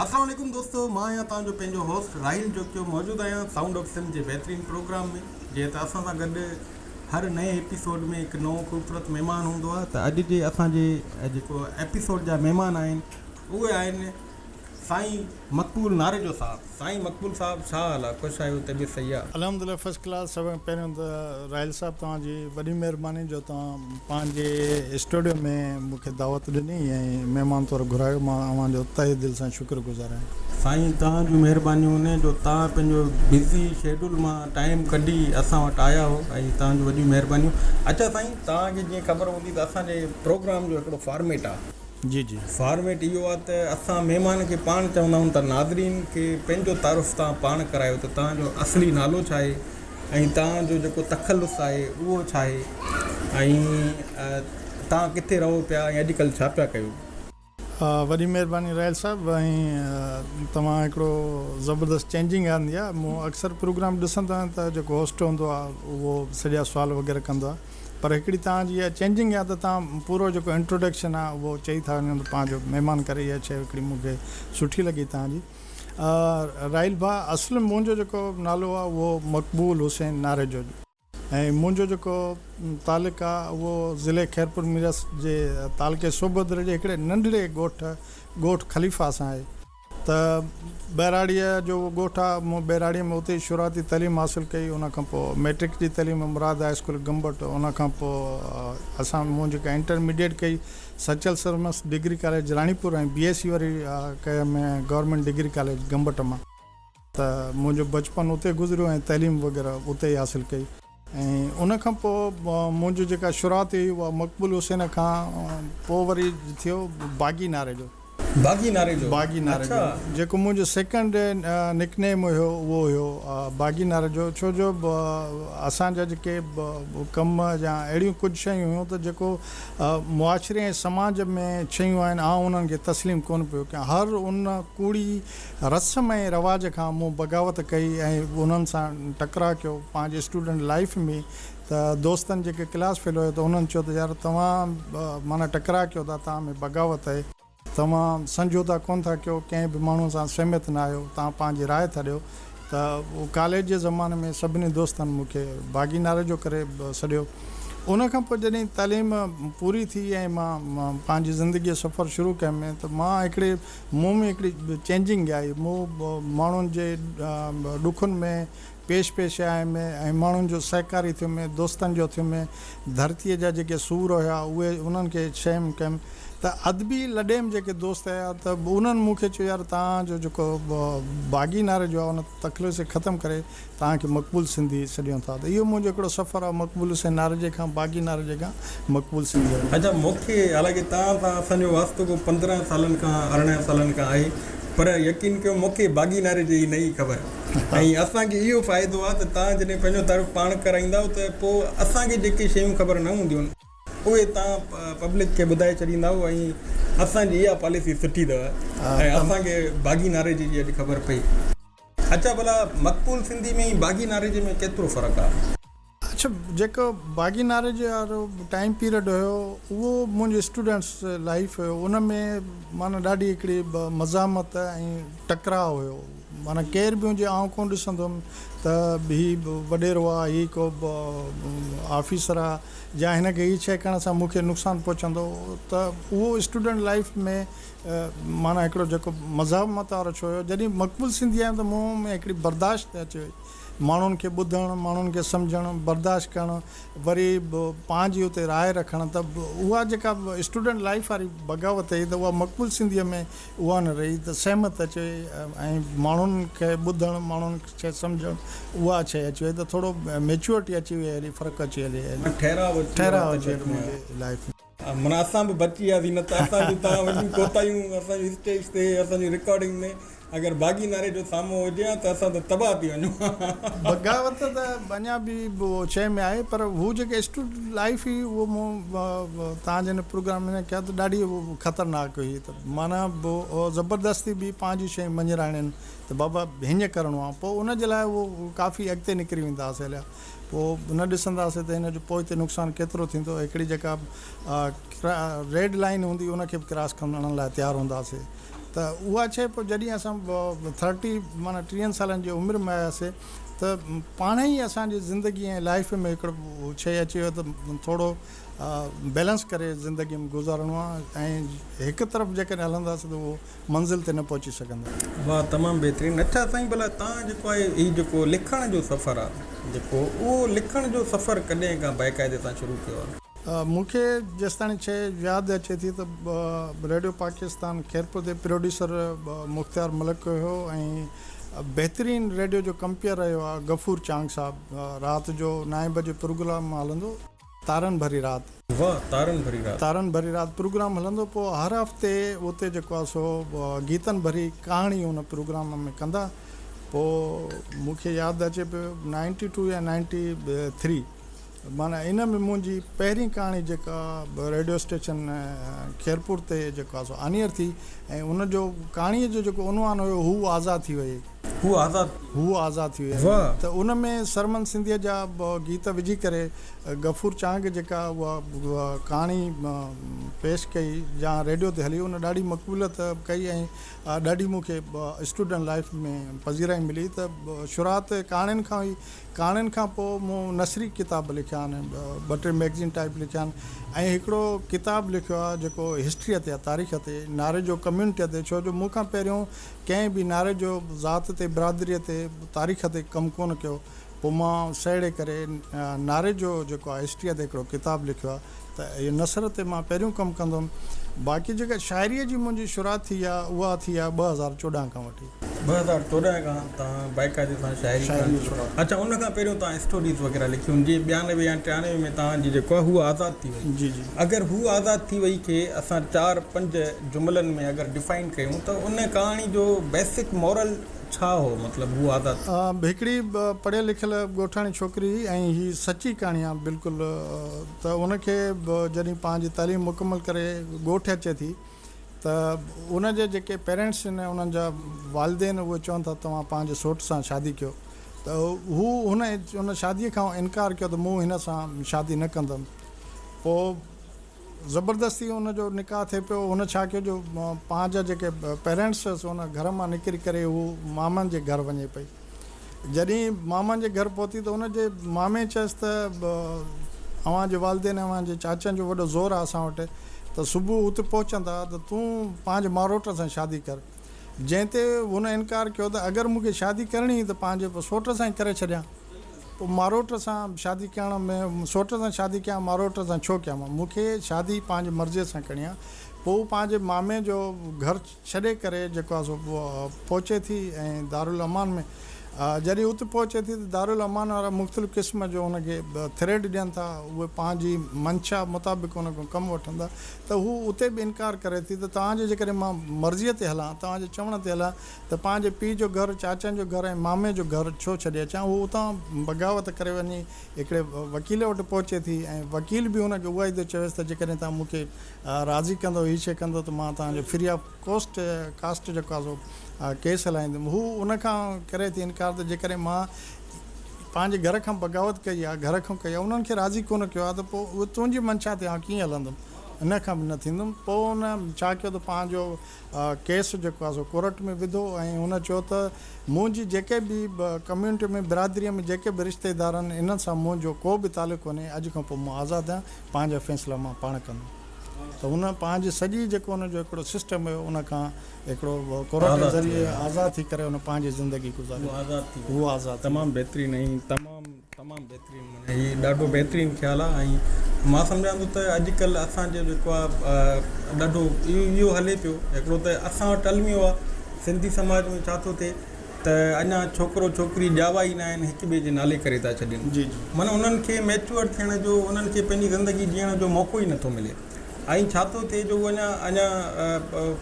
अस्सलाम वालेकुम दोस्तों, मां आहियां तव्हांजो पंहिंजो होस्ट राहिल जोकियो मौजूदु आहियां साउंड ऑफ सिंध जे बहितरीनु प्रोग्राम में। जीअं त असां सां गॾु हर नए एपिसोड में हिकु नओं ख़ूबसूरत महिमान हूंदो आहे। त अॼु जे असांजे जेको एपिसोड जा महिमान आहिनि उहे आहिनि साईं मक़बूल नारेजो साहब। साईं मक़बूल साहब, छा हाल आहे? ख़ुशि आहियो? तबियत सही आहे? अलहमदिल्ला फर्स्ट क्लास। सभ पहिरियों त राहिल साहब तव्हांजी वॾी महिरबानी जो तव्हां पंहिंजे स्टूडियो में मूंखे दावत ॾिनी ऐं महिमान तौरु घुरायो। मां तव्हांजो तहे दिलि सां शुक्रगुज़ार आहियां। साईं तव्हां जूं महिरबानियूं आहिनि जो तव्हां पंहिंजो बिज़ी शेड्यूल मां टाइम कढी असां वटि आया हो ऐं तव्हांजूं वॾियूं महिरबानियूं। अच्छा साईं, तव्हांखे जीअं ख़बर हूंदी त असांजे प्रोग्राम जो हिकिड़ो फॉर्मेट आहे। जी जी, फॉर्मेट इहो आहे त असां महिमान खे पाण चवंदा आहियूं त नाज़रीन खे पंहिंजो तारुफ़ तव्हां पाण करायो, त तव्हांजो असली नालो छा आहे ऐं तव्हांजो जेको तख़ल्लुस आहे उहो छा आहे ऐं तव्हां किथे रहो पिया ऐं अॼुकल्ह छा पिया कयो। वॾी महिरबानी राहिल साहब। ऐं तव्हां हिकिड़ो ज़बरदस्त चेंजिंग आंदी आहे। मूं अक्सर प्रोग्राम ॾिसंदो आहियां त जेको होस्ट हूंदो आहे उहो सॼा सुवाल वग़ैरह कंदो आहे, पर हिकिड़ी तव्हांजी इहा चेंजिंग आहे त तव्हां पूरो जेको इंट्रोडक्शन आहे उहो चई था वञो त पंहिंजो महिमान करे। इहा शइ हिकिड़ी मूंखे सुठी लॻी तव्हांजी। राहिल भाउ, असुलु मुंहिंजो जेको नालो आहे उहो मक़बूल हुसैन नारेजो ऐं मुंहिंजो जेको तालुक़ु आहे उहो ज़िले खैरपुर मीरस जे तालुके सोबोदरे जे हिकिड़े नंढड़े ॻोठ खलीफ़ा सां आहे। त बैराड़ीअ जो ॻोठ आहे। मूं बैराड़ीअ में उते शुरूआती तइलीम हासिलु कई। उन खां पोइ मैट्रिक जी तइलीम मुराद हाई स्कूल गंबट। उन खां पोइ मूं जेका इंटरमीडिएट कई सचल सरमस डिग्री कॉलेज राणीपुर ऐं BSc वरी कया में गवर्नमेंट डिग्री कॉलेज गंबट मां। त मुंहिंजो बचपन उते गुज़रियो ऐं तइलीम वग़ैरह उते ई हासिलु कई। ऐं उन खां पोइ मुंहिंजो जेका शुरूआत हुई उहा मक़बूल हुसैन खां पोइ वरी थियो बागी नारेजो। बागी नारेजो जेको मुंहिंजो सेकेंड निकनेम हुयो उहो हुयो बागी नारेजो। छो जो असांजा जेके कम या अहिड़ियूं कुझु शयूं हुयूं त जेको मुआशरे ऐं समाज में शयूं आहिनि उन्हनि खे तस्लीम कोन पियो कयां। हर उन कूड़ी रस्म ऐं रवाज खां मूं बग़ावत कई ऐं उन्हनि सां टकराव कयो पंहिंजे स्टूडेंट लाइफ में। त दोस्तनि जेके क्लास फेलो हुयो त उन्हनि चयो त यार तव्हां माना टकराव कयो था, तव्हां में बग़ावत आहे, तव्हां सम्झौता कोन था कयो, कंहिं बि माण्हू सां सहमत न आहियो, तव्हां पंहिंजी राय था ॾियो। त उहो कॉलेज जे ज़माने में सभिनी दोस्तनि मूंखे बागी नारेजो करे छॾियो। उन खां पोइ जॾहिं तइलीम पूरी थी ऐं मां पंहिंजी ज़िंदगीअ जो सफ़र शुरू कयो में त मां मूं में हिकिड़ी चेंजिंग आई। मूं माण्हुनि जे ॾुखनि में पेश आए में ऐं माण्हुनि जो सहकारी थियो में, दोस्तनि जो थियो में, धरतीअ जा जेके सूर हुया उहे उन्हनि खे शर्म कयमि। त अदबी लॾे में जेके दोस्त आया त उन्हनि मूंखे चयो यार तव्हांजो जेको बागी नारेजो आहे उन तख़ल्लुस खे ख़तमु करे तव्हांखे मक़बूल सिंधी छॾियूं था। त इहो मुंहिंजो हिकिड़ो सफ़र आहे मक़बूल हुसैन नारेजे खां बागी नारेजे खां मक़बूल सिंधी। अच्छा, मूंखे हालांकि तव्हां सां असांजो वास्तो को 15 सालनि खां 18 सालनि खां आहे, पर यकीन कयो मूंखे बागी नारेजे जी नई ख़बर। ऐं असांखे इहो फ़ाइदो आहे त तव्हां जॾहिं पंहिंजो तारीफ़ पाण कराईंदव त पोइ असांखे जेके शयूं ख़बर न हूंदियूं आहिनि उहे तव्हां पब्लिक खे ॿुधाए छॾींदा ऐं असांजी इहा पॉलिसी सुठी अथव ऐं असांखे बागी नारेजे जी अॼु ख़बर पई। अच्छा, भला मक़बूल सिंधी में बागी नारेजे में केतिरो फ़र्क़ु आहे? अच्छा, जेको बागी नारेजे वारो टाइम पीरियड हुयो उहो मुंहिंजो स्टूडेंट्स लाइफ हुयो। उन में माना ॾाढी हिकिड़ी मज़ामत ऐं टकराव हुयो। माना केर बि हुजे कोन ॾिसंदुमि त हीउ वॾेरो आहे, हीउ को ऑफिसर आहे या हिन खे हीअ शइ करण सां मूंखे नुक़सानु पहुचंदो। त उहो स्टूडेंट लाइफ में माना हिकिड़ो जेको मज़ामत वारो छो हुयो। जॾहिं मक़बूल सिंधी आहियां त मूं में हिकिड़ी बर्दाश्त अचे वई। माण्हुनि खे ॿुधणु, माण्हुनि खे सम्झणु, बर्दाश्त करणु, वरी पंहिंजी हुते राय रखणु। त उहा जेका स्टूडेंट लाइफ वारी बग़ावत हुई त उहा मक़बूल सिंधीअ में उहा न रही। त सहमत अचे ऐं माण्हुनि खे ॿुधणु, माण्हुनि खे सम्झणु, उहा शइ अची वई। त थोरो मेच्योरिटी अची वई, अहिड़ी फ़र्क़ु अची वई, ठहराव अची मुंहिंजी लाइफ में। माना असां बि बची वियासीं, न त असांजूं तव्हां वॾियूं कोतायूं असांजी स्टेज ते असांजी रिकॉर्डिंग में अगरि बागी नारेजो साम्हूं हुजे हा त असां त तबाह थी वञूं। बग़ावत त अञा बि शइ में आहे, पर हू जेके स्टूडेंट लाइफ हुई उहो मूं तव्हांजे हिन प्रोग्राम में कया त ॾाढी ख़तरनाक हुई। त माना ज़बरदस्ती बि पंहिंजी शयूं मञराइणियूं त बाबा हीअं करिणो आहे। पोइ उनजे लाइ उहो काफ़ी अॻिते निकिरी वेंदासीं हलिया। पोइ न ॾिसंदासीं त हिन जो पोइ हिते नुक़सानु केतिरो थींदो। हिकिड़ी जेका रेड लाइन हूंदी उनखे बि क्रॉस करण लाइ तयारु हूंदासीं। त उहा शइ पोइ जॾहिं असां 30 माना 30 सालनि जी उमिरि में आयासीं त पाण ई असांजी ज़िंदगी ऐं लाइफ में हिकिड़ो शइ अची वियो त थोरो बैलेंस करे ज़िंदगी में गुज़ारणो आहे ऐं हिकु तरफ़ जेकॾहिं हलंदासीं त उहो मंज़िल ते न पहुची सघंदा। वाह, तमामु बहितरीनु। अच्छा साईं, भला तव्हां जेको आहे हीउ जेको लिखण जो सफ़रु आहे जेको, उहो लिखण जो सफ़रु कॾहिं खां बाक़ाइदे सां शुरू कयो आहे? मूंखे जेसि ताणी शइ यादि अचे थी त रेडियो पाकिस्तान खैरपुर ते प्रोड्यूसर मुख़्तियार मलिक हुयो ऐं बहितरीनु रेडियो जो कंपेयर रहियो आहे गफ़ूर चांग साहिबु। राति जो 9 बजे प्रोग्राम हलंदो, तारनि भरी राति। वाह, तारनि भरी राति। तारनि भरी राति प्रोग्राम हलंदो। पोइ हर हफ़्ते उते जेको आहे सो गीतनि भरी कहाणी उन प्रोग्राम में कंदा। पोइ मूंखे यादि अचे पियो 92 या 93 माना इन में मुंहिंजी पहिरीं कहाणी जेका रेडियो स्टेशन खैरपुर ते जेको आहे सो आनियर थी ऐं उनजो कहाणीअ जो जेको उनवान हुयो हू आज़ाद थी वई। हू आज़ाद थी वई। त उन में सरमन सिंधीअ जा गीत विझी करे गफ़ूर चांग जेका उहा कहाणी पेश कई या रेडियो ते हली, उन ॾाढी मक़बूलियत कई ऐं ॾाढी मूंखे स्टूडेंट लाइफ में पज़ीराई मिली। त शुरूआति कहाणियुनि खां हुई। कहाणियुनि खां पोइ मूं नसरी किताब लिखिया आहिनि, 2-3 मैगज़ीन टाइप लिखिया आहिनि ऐं हिकिड़ो किताबु लिखियो आहे जेको हिस्ट्रीअ ते आहे, तारीख़ ते, नारे जो कम्यूनिटीअ ते। छो जो मूंखां पहिरियों कंहिं बि नारे जो ज़ात ते, बिरादरीअ ते, तारीख़ ते कमु कोन कयो। पोइ मां सहेड़े करे नारे जो जेको आहे हिस्ट्रीअ ते हिकिड़ो किताबु लिखियो आहे। त इहो नसर ते मां पहिरियों कमु कंदो हुउमि। बाक़ी जेका शाइरीअ जी मुंहिंजी शुरूआति थी आहे उहा थी आहे 2014 खां वठी। 2014 खां तव्हां बाक़ाइदे सां शाइरी। अच्छा, उन खां पहिरियों तव्हां स्टोरीज़ वग़ैरह लिखियूं, जीअं 92 या 93 में तव्हांजी जेको आहे हू आज़ादु थी वई। जी जी। अगरि हू आज़ादु थी वई खे असां 4-5 जुमलनि में अगरि डिफाइन कयूं त उन कहाणी जो बेसिक मॉरल छा हो? मतिलबु हू आज़ादु हिकिड़ी पढ़ियल लिखियल ॻोठाणी छोकिरी ऐं हीअ सची कहाणी आहे बिल्कुलु। त उनखे जॾहिं पंहिंजी तालीम मुकमल करे ॻोठ अचे थी त उनजे जेके पेरेंट्स आहिनि, उन्हनि जा वालिदेन, उहे चवनि था तव्हां पंहिंजे सौट सां शादी कयो। त हू हुन शादीअ खां इनकार कयो त मूं हिन सां शादी न कंदुमि। पोइ ज़बरदस्ती हुनजो निकाह थिए पियो। हुन छा कयो जो पंहिंजा जेके पेरेंट्स हुअसि उन घर मां निकिरी करे हू मामनि जे घर वञे पई। जॾहिं मामनि जे घर पहुती त हुनजे मामे चयसि त अव्हांजे वालिदेन, अव्हांजे चाचनि जो वॾो ज़ोर आहे असां वटि, त सुबुह उते पहुचंदा त तूं पंहिंजे मारोट सां शादी कर। जंहिं ते हुन इनकार कयो त अगरि मूंखे शादी करणी त पंहिंजे सौट सां ई करे छॾियां। पोइ मारोट सां शादी करण में, सौट सां शादी कयां, मारोट सां छो कयां? मूंखे शादी पंहिंजे मर्ज़ीअ सां करणी आहे। पोइ पंहिंजे मामे जो घर छॾे करे जेको आहे सो पहुचे थी ऐं दारुल अमान में जॾहिं उते पहुचे थी त दारुल अमान वारा मुख़्तलिफ़ क़िस्म जो हुनखे थ्रेड ॾियनि था। उहे पंहिंजी मंशा मुताबिक़ हुन खां कमु वठंदा। त हू उते बि इनकार करे थी त तव्हांजे जेकॾहिं मां मर्ज़ीअ ते हलां, तव्हांजे चवण ते हलां, त पंहिंजे पीउ जो घरु, चाचनि जो घरु ऐं मामे जो घरु छो छॾे अचां। हू उतां बग़ावत करे वञी हिकिड़े वकील वटि पहुचे थी ऐं वकील बि हुनखे उहा ई थो चवेसि त जेकॾहिं तव्हां मूंखे राज़ी कंदो, हीअ शइ कंदो, त मां तव्हांजो फ्री ऑफ कास्ट जेको आहे सो केस हलाईंदुमि। हू उनखां करे थी इनकार त जेकॾहिं मां पंहिंजे घर खां बग़ावत कई आहे, घर खां कई आहे, उन्हनि खे राज़ी कोन कयो आहे, त पोइ उहो तुंहिंजी मंशा ते कीअं हलंदुमि, इन खां बि न थींदुमि। पोइ हुन छा कयो त पंहिंजो केस जेको आहे सो कोर्ट में विधो ऐं हुन चयो त मुंहिंजी जेके बि कम्यूनिटी में, बिरादरीअ में जेके बि रिश्तेदार आहिनि, इन्हनि सां मुंहिंजो को बि तालुक़ु कोन्हे। अॼु खां पोइ मां आज़ादु आहियां, पंहिंजा फ़ैसिला मां पाण कंदुमि। त हुन पंहिंजी सॼी जेको हुनजो हिकिड़ो सिस्टम हुयो उनखां हिकिड़ो कोर्ट जे ज़रिए आज़ादु थी करे हुन पंहिंजी ज़िंदगी गुज़ारी। उहो आज़ादु। तमामु बहितरीनु ऐं तमामु बहितरीनु, माना हीउ ॾाढो बहितरीनु ख़्यालु आहे। ऐं मां सम्झां थो त अॼुकल्ह असांजो जेको आहे ॾाढो इहो हले पियो हिकिड़ो त असां वटि अलमियो आहे। सिंधी समाज में छा थो थिए त अञा छोकिरो छोकिरी ॼावा ई न आहिनि, हिक ॿिए जे नाले करे था छॾनि। जी। माना उन्हनि खे मैच्योर थियण जो, उन्हनि खे पंहिंजी ज़िंदगी जीअण जो मौक़ो ई नथो मिले। ऐं छा थो थिए जो अञा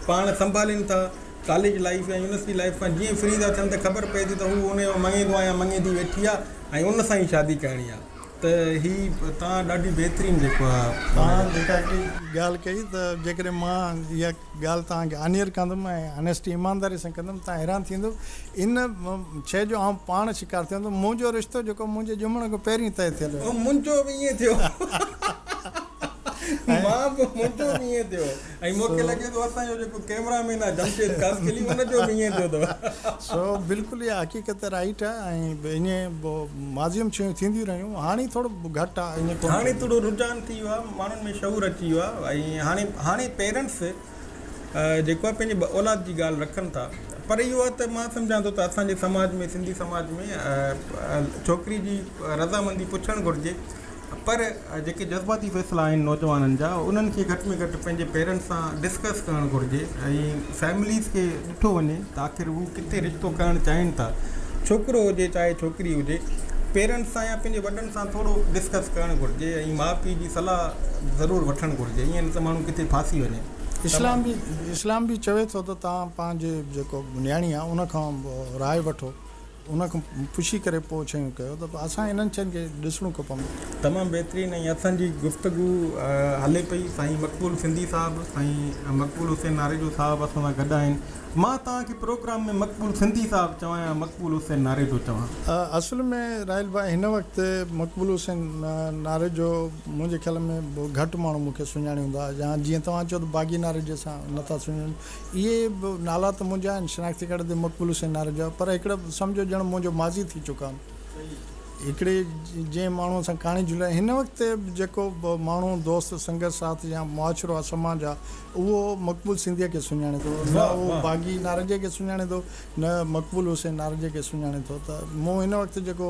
पाण संभालीनि था कॉलेज लाइफ या यूनिवर्सिटी लाइफ खां जीअं फ्री था थियनि त ख़बर पए थी त हू उनजो मङेंदो आहे या मङेंदी वेठी आहे ऐं उन सां ई शादी करणी आहे। त हीअ तव्हां ॾाढी बहितरीनु जेको आहे तव्हां जेका हिकिड़ी ॻाल्हि कई, त जेकॾहिं मां इहा ॻाल्हि तव्हांखे आनियर कंदुमि ऐं ऑनेस्टी ईमानदारी सां कंदुमि, तव्हां हैरान थींदो इन शइ जो आउं पाण शिकार थियो। मुंहिंजो रिश्तो जेको मुंहिंजे ॼमण खां पहिरीं तय थियल हुयो। मुंहिंजो बि ईअं थियो। मां बि मुंहिंजो बि ईअं थियो ऐं मूंखे लॻे थो असांजो जेको कैमरामैन आहे जमशेद कासकली उनजो बि ईअं थियो अथव सो बिल्कुलु इहा हक़ीक़त राइट आहे ऐं ईअं माज़ियम शयूं थींदियूं रहियूं हाणे थोरो घटि आहे ईअं हाणे थोरो रुझान थी वियो आहे माण्हुनि में शऊर अची वियो आहे ऐं हाणे पेरेंट्स जेको आहे पंहिंजे औलाद जी ॻाल्हि रखनि था पर इहो आहे त मां सम्झां थो त असांजे समाज में सिंधी समाज में छोकिरी जी रज़ामंदी पुछणु घुरिजे पर जेके जज़्बाती फ़ैसिला आहिनि नौजवाननि जा उन्हनि खे घटि में घटि पंहिंजे पेरेंट्स सां डिस्कस करणु घुरिजे ऐं फैमिलीज़ खे ॾिठो वञे त आख़िर हू किथे रिश्तो करणु चाहिनि था छोकिरो हुजे चाहे छोकिरी हुजे पेरेंट्स सां या पंहिंजे वॾनि सां थोरो डिस्कस करणु घुरिजे ऐं माउ पीउ जी सलाह ज़रूरु वठणु घुरिजे ईअं न त माण्हू किथे फासी वञे इस्लाम बि चवे थो त तव्हां पंहिंजे जेको न्याणी आहे उनखां राय वठो उनखां पुछी करे पोइ शयूं कयो त असां इन्हनि शयुनि खे ॾिसणो खपनि तमामु बहितरीनु ऐं असांजी गुफ़्तगू हले पई साईं मक़बूल सिंधी साहिबु साईं मक़बूल हुसैन नारेजो साहिबु असां सां गॾु आहिनि मां तव्हांखे प्रोग्राम में मक़बूल सिंधी साहिबु चवां या मक़बूल हुसैन नारेजो चवां असल में राहिल भाई हिन वक़्तु मक़बूल हुसैन नारेजो मुंहिंजे ख़्याल में घटि माण्हू मूंखे सुञाणी हूंदा या जीअं तव्हां चओ त बागी नारेजे सां नथा सुञाणनि इहे बि नाला त मुंहिंजा आहिनि शिनाख़्ती कार्ड ते मक़बूल हुसैन नारेजो पर हिकिड़ो सम्झो ॼण मुंहिंजो माज़ी थी चुका आहिनि हिकिड़े जंहिं माण्हूअ सां कहाणी जुड़िया हिन वक़्तु जेको माण्हू दोस्त संगत साथ या मुआशिरो आहे समाज आहे उहो मक़बूल सिंधीअ खे सुञाणे थो न उहो बागी नारजे खे सुञाणे थो न मक़बूल हुसैन नारजे खे सुञाणे थो त मूं हिन वक़्तु जेको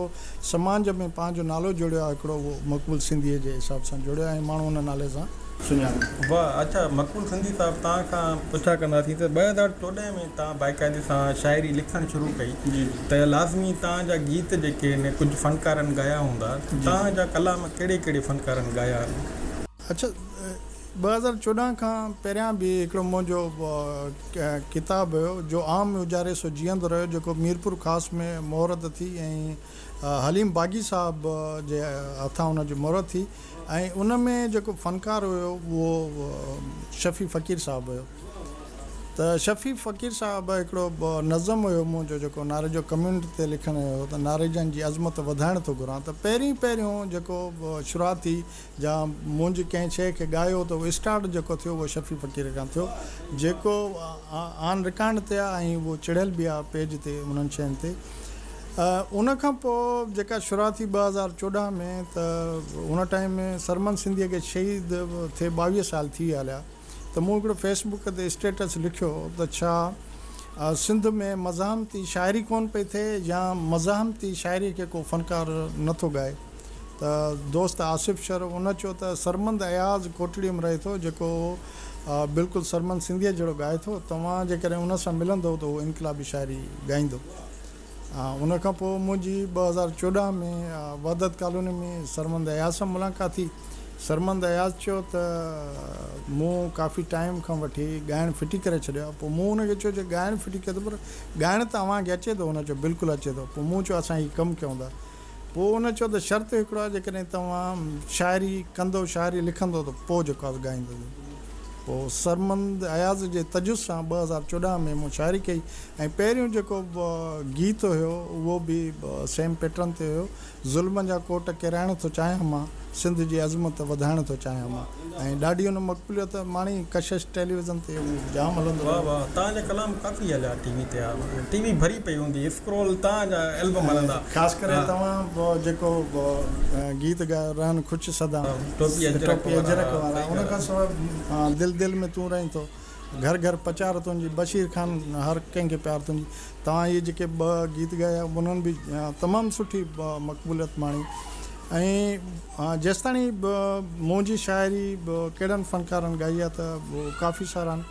समाज में पंहिंजो नालो जोड़ियो आहे हिकिड़ो उहो मक़बूल सिंधीअ जे हिसाब सां जोड़ियो आहे ऐं माण्हू हुन नाले सां सुञाणे वाह अच्छा मक़बूल सिंधी साहिबु तव्हां खां पुछा कंदासीं त 2014 में तव्हां बाक़ाइदे सां शाइरी लिखणु शुरू कई त लाज़मी तव्हांजा गीत जेके आहिनि कुझु फ़नकारनि ॻाया हूंदा तव्हांजा कलाम कहिड़े कहिड़े फ़नकारनि ॻाया अच्छा 2014 खां पहिरियां बि हिकिड़ो मुंहिंजो किताबु हुयो जो आम उजारे सो जीअंदो रहियो जेको मीरपुर ख़ासि में मुहरत थी ऐं हलीम बागी साहिब जे हथां हुनजी मुहरत थी ऐं उन में जेको फ़नकार हुयो उहो शफ़ी फ़क़ीर साहिबु हुयो त शफ़ी फ़क़ीर साहिबु हिकिड़ो नज़म हुयो मुंहिंजो जेको नारेजो कम्यूनिटी ते लिखणु हुयो त नारेजनि जी अज़मत वधाइण थो घुरां त पहिरियों जेको शुरूआती या मुंहिंजी कंहिं शइ खे ॻायो त उहो स्टार्ट जेको थियो उहो शफ़ी फ़क़ीर खां थियो जेको ऑन रिकॉर्ड ते आहे ऐं उहो चिड़ियल बि आहे पेज ते उन्हनि शयुनि ते उन खां पोइ जेका शुरूआती 2014 में त उन टाइम में सरमन सिंधीअ खे शहीद थिए 22 साल थी हलिया त मूं हिकिड़ो फेसबुक ते स्टेटस लिखियो त छा सिंध में मज़ाहमती शाइरी कोन पई थिए या मज़ाहमती शाइरी खे को फ़नकार नथो ॻाए त दोस्त आसिफ़ शर उन चयो त सरमंद अयाज़ कोटड़ीअ में रहे थो जेको बिल्कुलु सरमन सिंधीअ जहिड़ो ॻाए थो तव्हां जेकॾहिं उन सां मिलंदो त उहो इनक़लाबी शाइरी ॻाईंदो उन खां पोइ मुंहिंजी 2014 में वहदत कॉलोनी में सरमंद अयाज़ सां मुलाक़ात थी सरमंद अयाज़ चयो त मूं काफ़ी टाइम खां वठी ॻाइणु फिटी करे छॾियो आहे पोइ मूं हुनखे चयो जो ॻाइणु फिटी कयो पर ॻाइणु तव्हांखे अचे थो हुन चयो बिल्कुलु अचे थो पोइ मूं चयो असां हीउ कमु कयूं था पोइ हुन चयो त शर्त हिकिड़ो आहे जेकॾहिं तव्हां शाइरी कंदो शाइरी लिखंदो त पोइ जेको आहे ॻाईंदो पोइ सरमंद अयाज़ जे तजुज़ सां 2014 में मूं शाइरी कई ऐं पहिरियों जेको गीत हुयो उहो बि सेम पैटर्न ते हुयो ज़ुल्म जा कोट किराइण थो चाहियां मां सिंध जी अज़मत वधाइण थो चाहियां मां ऐं ॾाढी हुन मक़बूलियत माणी कशिश टेलीविज़न ते जाम हलंदो वाह वाह तव्हांजा कलाम काफ़ी हलिया टीवी ते टीवी भरी पई हूंदी स्क्रोल तव्हांजा एल्बम हलंदा ख़ासि करे तव्हां जेको गीत ॻायो रहन ख़ुशि सदा टोपी अजरक वारा उन खां सवाइ दिल दिल में तूं रहीं थो घर घर पचार तुंहिंजी बशीर ख़ान हर कंहिंखे प्यार तुंहिंजी तव्हां इहे जेके 2 गीत ॻाया उन्हनि बि तमामु सुठी मक़बूलियत माणी ऐं जेसिताणी मुंहिंजी शाइरी कहिड़नि फ़नकारनि ॻाई आहे त काफ़ी सारा आहिनि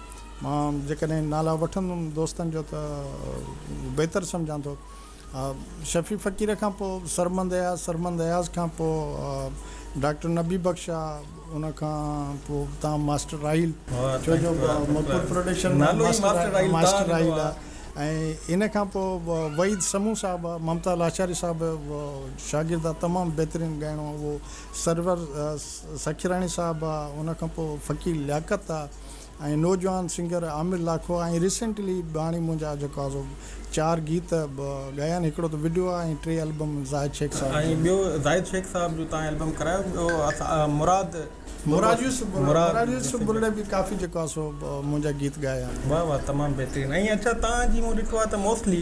मां जेकॾहिं नाला वठंदुमि दोस्तनि जो त बहितर सम्झां थो शफ़ी फ़क़ीर खां पोइ सरमंद अयाज़ खां पोइ डॉक्टर नबी बख्श आहे उन खां पोइ तव्हां मास्टर राहिल छो जो मक़बूल प्रोडक्शन मास्टर राहिल आहे ऐं इन खां पोइ वहीद समूह साहिबु आहे ममता लाचारी साहिबु शागिर्द आहे तमामु बहितरीनु ॻाइणो आहे उहो सरवर सखीराणी साहिबु आहे उन खां पोइ फ़क़ीर लियाकत आहे ऐं नौजवान सिंगर आमिर लाखो आहे ऐं रिसेंटली हाणे मुंहिंजा जेको आहे 4 गीत ॻाया आहिनि हिकिड़ो त वीडियो आहे ऐं 3 एल्बम ज़ाहिद शेख साहिबु ऐं ॿियो ज़ाहिद शेख साहिब जो तव्हां एल्बम करायो ॿियो मुराद मुराद यूसुफ बुल्ले भी काफ़ी जेको आहे सो मुंहिंजा गीत ॻाया। वाह वाह, तमामु बहितरीनु। ऐं अच्छा, तव्हां जी मूं ॾिठो आहे त मोस्टली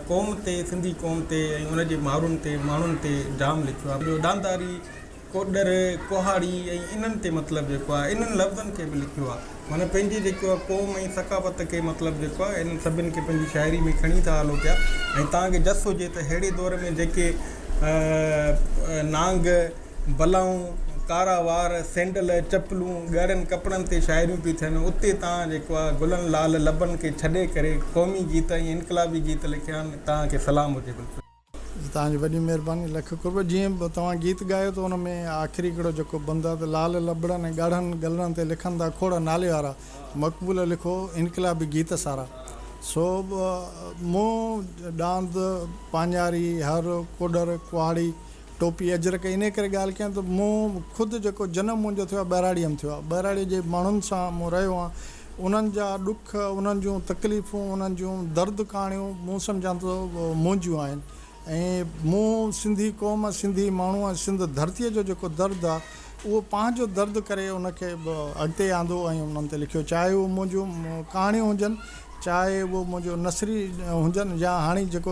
क़ौम ते, सिंधी क़ौम ते ऐं उनजे माण्हुनि ते जाम लिखियो आहे। ॿियो डांदारी, कोडर, कुहाड़ी ऐं इन्हनि ते मतिलबु जेको आहे इन्हनि लफ़्ज़नि खे बि लिखियो आहे। माना पंहिंजी जेको आहे क़ौम ऐं सक़ाफ़त खे मतिलबु जेको आहे इन्हनि सभिनि खे पंहिंजी शाइरी में खणी था हलो पिया। ऐं तव्हांखे जस हुजे त अहिड़े दौर में जेके नांग, बलाऊं, कारा वार, सैंडल, चपलूं, ॻाढ़नि कपिड़नि ते शाइरियूं पियूं थियनि, उते तव्हां जेको आहे गुलनि लाल लबनि खे छॾे करे क़ौमी गीत ऐं इनकलाबी गीत लिखिया आहिनि। तव्हांखे सलाम हुजे। बिल्कुलु तव्हांजी वॾी महिरबानी, लख कुर्ब। जीअं तव्हां गीत ॻायो त हुन में आख़िरी हिकिड़ो जेको बंदु आहे त लाल लबड़नि ऐं ॻाढ़नि गलनि ते लिखनि था खोड़ नाले वारा मक़बूल लिखो इनकलाबी गीत सारा। सो मूं डांद, पांजारी, हर, कोडर, कुहाड़ी, टोपी, अजरक इन करे ॻाल्हि कयां त मूं ख़ुदि जेको जनमु मुंहिंजो थियो आहे ॿहिराड़ीअ में थियो आहे। ॿहिराड़ीअ जे माण्हुनि सां मूं रहियो आहियां। उन्हनि जा ॾुख, उन्हनि जूं तकलीफ़ूं, उन्हनि जूं दर्द कहाणियूं मूं सम्झां थो मुंहिंजियूं आहिनि। ऐं मूं सिंधी क़ौम, सिंधी माण्हू ऐं सिंध धरतीअ जो जेको दर्दु आहे उहो पंहिंजो दर्दु करे उनखे अॻिते आंदो ऐं उन्हनि ते लिखियो। चाहे उहो मुंहिंजूं कहाणियूं हुजनि, चाहे उहो मुंहिंजो नसरी हुजनि, या हाणे जेको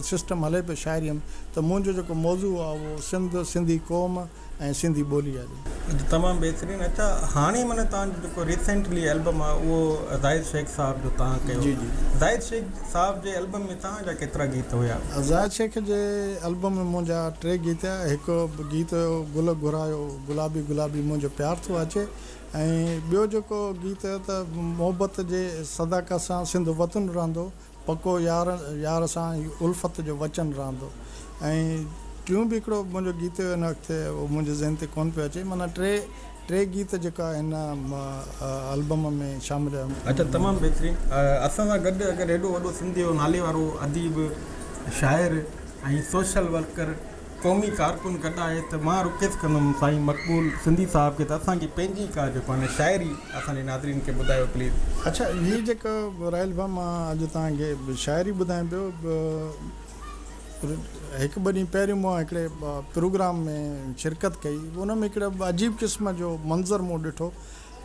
सिस्टम हले पियो शाइरीअ में, त मुंहिंजो जेको मौज़ू आहे उहो सिंधी क़ौम ऐं सिंधी ॿोली आहे। तमामु बहितरीनु। अच्छा, हाणे माना तव्हांजो जेको रिसेंटली एल्बम आहे उहो ज़ाहिद शेख साहब जो तव्हां कयो। जी। ज़ाहिद शेख साहब जे एल्बम में तव्हांजा केतिरा गीत हुया? ज़ाहिद शेख जे एल्बम में मुंहिंजा 3 गीत। हिकु गीत गुल घुरायो, गुलाबी गुलाबी मुंहिंजो प्यार थो अचे। ऐं ॿियो जेको गीत त मोहबत जे सदाकत सां सिंध वतन रहंदो, पको यार सां उल्फत जो वचन रहंदो। ऐं टियों बि हिकिड़ो मुंहिंजो गीत हुयो, हिन वक़्तु उहो मुंहिंजे ज़हन ते कोन पियो अचे। माना टे गीत जेका हिन एल्बम में शामिल आहिनि। अच्छा, तमामु बहितरीनु। असां सां गॾु अगरि एॾो वॾो सिंधी जो नाले वारो अदीब, शाइर ऐं सोशल वर्कर, क़ौमी कारकुन गॾु आहे त मां रिक्वेस्ट कंदुमि साईं मक़बूल सिंधी साहिब खे त असांजी पंहिंजी का जेको आहे शाइरी असांजे नाज़रीन खे ॿुधायो प्लीज़। अच्छा, हीअ जेको रहियल बा मां अॼु तव्हांखे शाइरी ॿुधायां पियो। हिकु ॿ ॾींहं पहिरियों मां हिकिड़े प्रोग्राम में शिरकत कई। उन में हिकिड़े अजीब क़िस्म जो मंज़र मूं ॾिठो,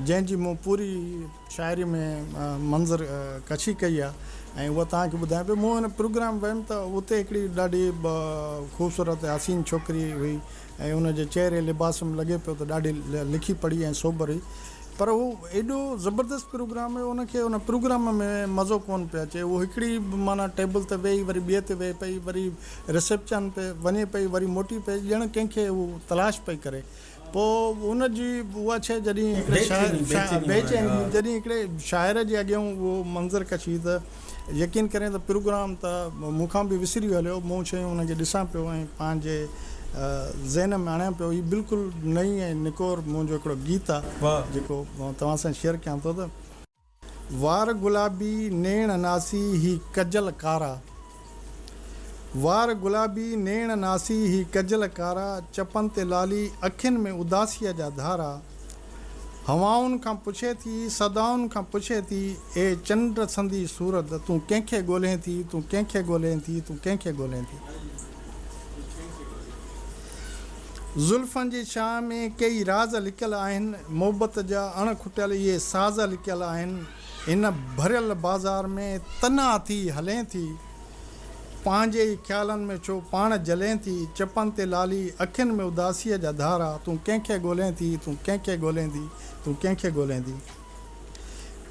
जंहिंजी मूं पूरी शाइरी में मंज़र कशी कई आहे ऐं उहा तव्हांखे ॿुधायां पियो। मूं हिन प्रोग्राम वियुमि त उते हिकिड़ी ॾाढी ख़ूबसूरत हसीन छोकिरी हुई ऐं उनजे चहिरे लिबास में लॻे पियो त ॾाढी लिखी पढ़ी ऐं सोबर हुई। पर उहो एॾो ज़बरदस्त प्रोग्राम हुयो, उनखे उन प्रोग्राम में मज़ो कोन पियो अचे। उहो हिकिड़ी माना टेबल ते वेही, वरी ॿिए ते वेही पई, वरी रिसेप्शन पे वञे पई, वरी मोटी पई, ॼण कंहिंखे उहो तलाश पई करे। पोइ उनजी उहा शइ जॾहिं जॾहिं हिकिड़े शाइर जे अॻियां उहो मंज़र कशी त यकीन करें त प्रोग्राम त मूंखां बि विसरी हलियो। मूं शयूं उनखे ॾिसां पियो ऐं पंहिंजे ज़हन में आणियां पियो। हीअ बिल्कुलु नई ऐं निकोर मुंहिंजो हिकिड़ो गीत आहे जेको तव्हां सां शेयर कयां थो। त वार गुलाबी नेण नासी ही कजल कारा, वार गुलाबी नेण नासी ही कजल कारा, चपन ते लाली अखियुनि में उदासीअ जा धारा, हवाउनि खां पुछे थी, सदाउनि खां पुछे थी, ए चंड संदी सूरत, तूं कंहिंखे ॻोल्हे थी, तूं कंहिंखे ॻोल्हे थी, तूं कंहिंखे ॻोल्हे थी। ज़ुल्फ़नि जी छां में कई राज़ लिकियल आहिनि, मोहबत जा अणखुटियल इहे साज़ लिकियल आहिनि। हिन भरियल बाज़ार में तना थी हलें थी, पंहिंजे ई ख़्यालनि में छो पाण जलें थी, चपन ते लाली अखियुनि में उदासीअ जा धारा, तूं कंहिंखे ॻोल्हे थी, तूं कंहिंखे ॻोल्हे थी, तूं कंहिंखे ॻोल्हे थी।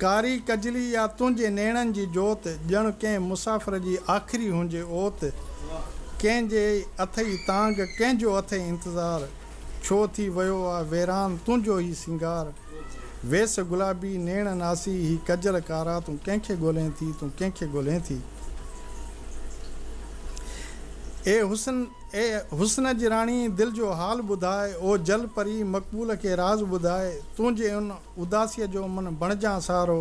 कारी कजली या तुंहिंजे नेणनि जी जोत, ॼण कंहिं मुसाफ़िर जी आख़िरी हुजे ओत, कंहिंजे अथई तांग कंहिंजो अथई इंतज़ारु, छो थी वियो आहे वैरान तुंहिंजो ई सिंगार, वेस गुलाबी नेण नासी ही कजल कारा, तूं कंहिंखे ॻोल्हे थी, तूं कंहिंखे ॻोल्हे थी। ए हुस्न जी राणी दिलि जो हाल ॿुधाए, ओ जल परी मक़बूल खे राज़ ॿुधाए, तुंहिंजे उन उदासीअ जो मन बणिजां सारो,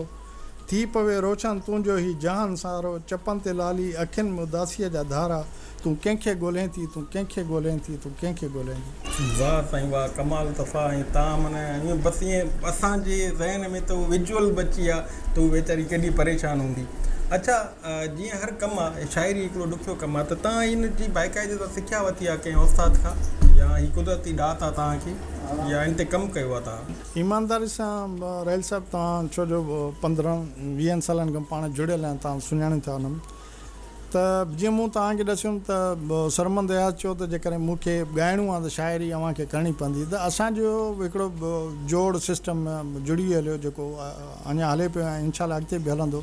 थी पवे रोशन तुंहिंजो ई जहान सारो, चपन ते लाली अखियुनि में उदासीअ जा धारा, तूं कंहिंखे ॻोल्हे थी, तूं कंहिंखे ॻोल्हे थी, तूं कंहिंखे ॻोल्हे थी। वाह साईं वाह, कमाल तफ़ा। ऐं तव्हां माना ईअं बसि ईअं असांजे ज़हन में त उहो विजुअल बची आहे त उहा वेचारी केॾी परेशान हूंदी। अच्छा, जीअं हर कमु आहे, शाइरी हिकिड़ो ॾुखियो कमु आहे, त तव्हां इन जी बाक़ाइदे सां सिखिया वरिती आहे कंहिं उस्ताद खां या ही कुदरती ॾात आहे तव्हांखे या इन ते कमु कयो आहे तव्हां? ईमानदारी सां रहिल साहिबु तव्हां छो जो 15-20 सालनि खां पाण जुड़ियल आहिनि, तव्हां सुञाणी था हुनमें। त जीअं मूं तव्हांखे ॾसियुमि त सरमन दयाज़ चयो त जेकॾहिं मूंखे ॻाइणो आहे त शाइरी अव्हांखे करणी पवंदी। त असांजो हिकिड़ो जोड़ सिस्टम जुड़ी हलियो जेको अञा हले पियो ऐं इनशाला अॻिते बि हलंदो।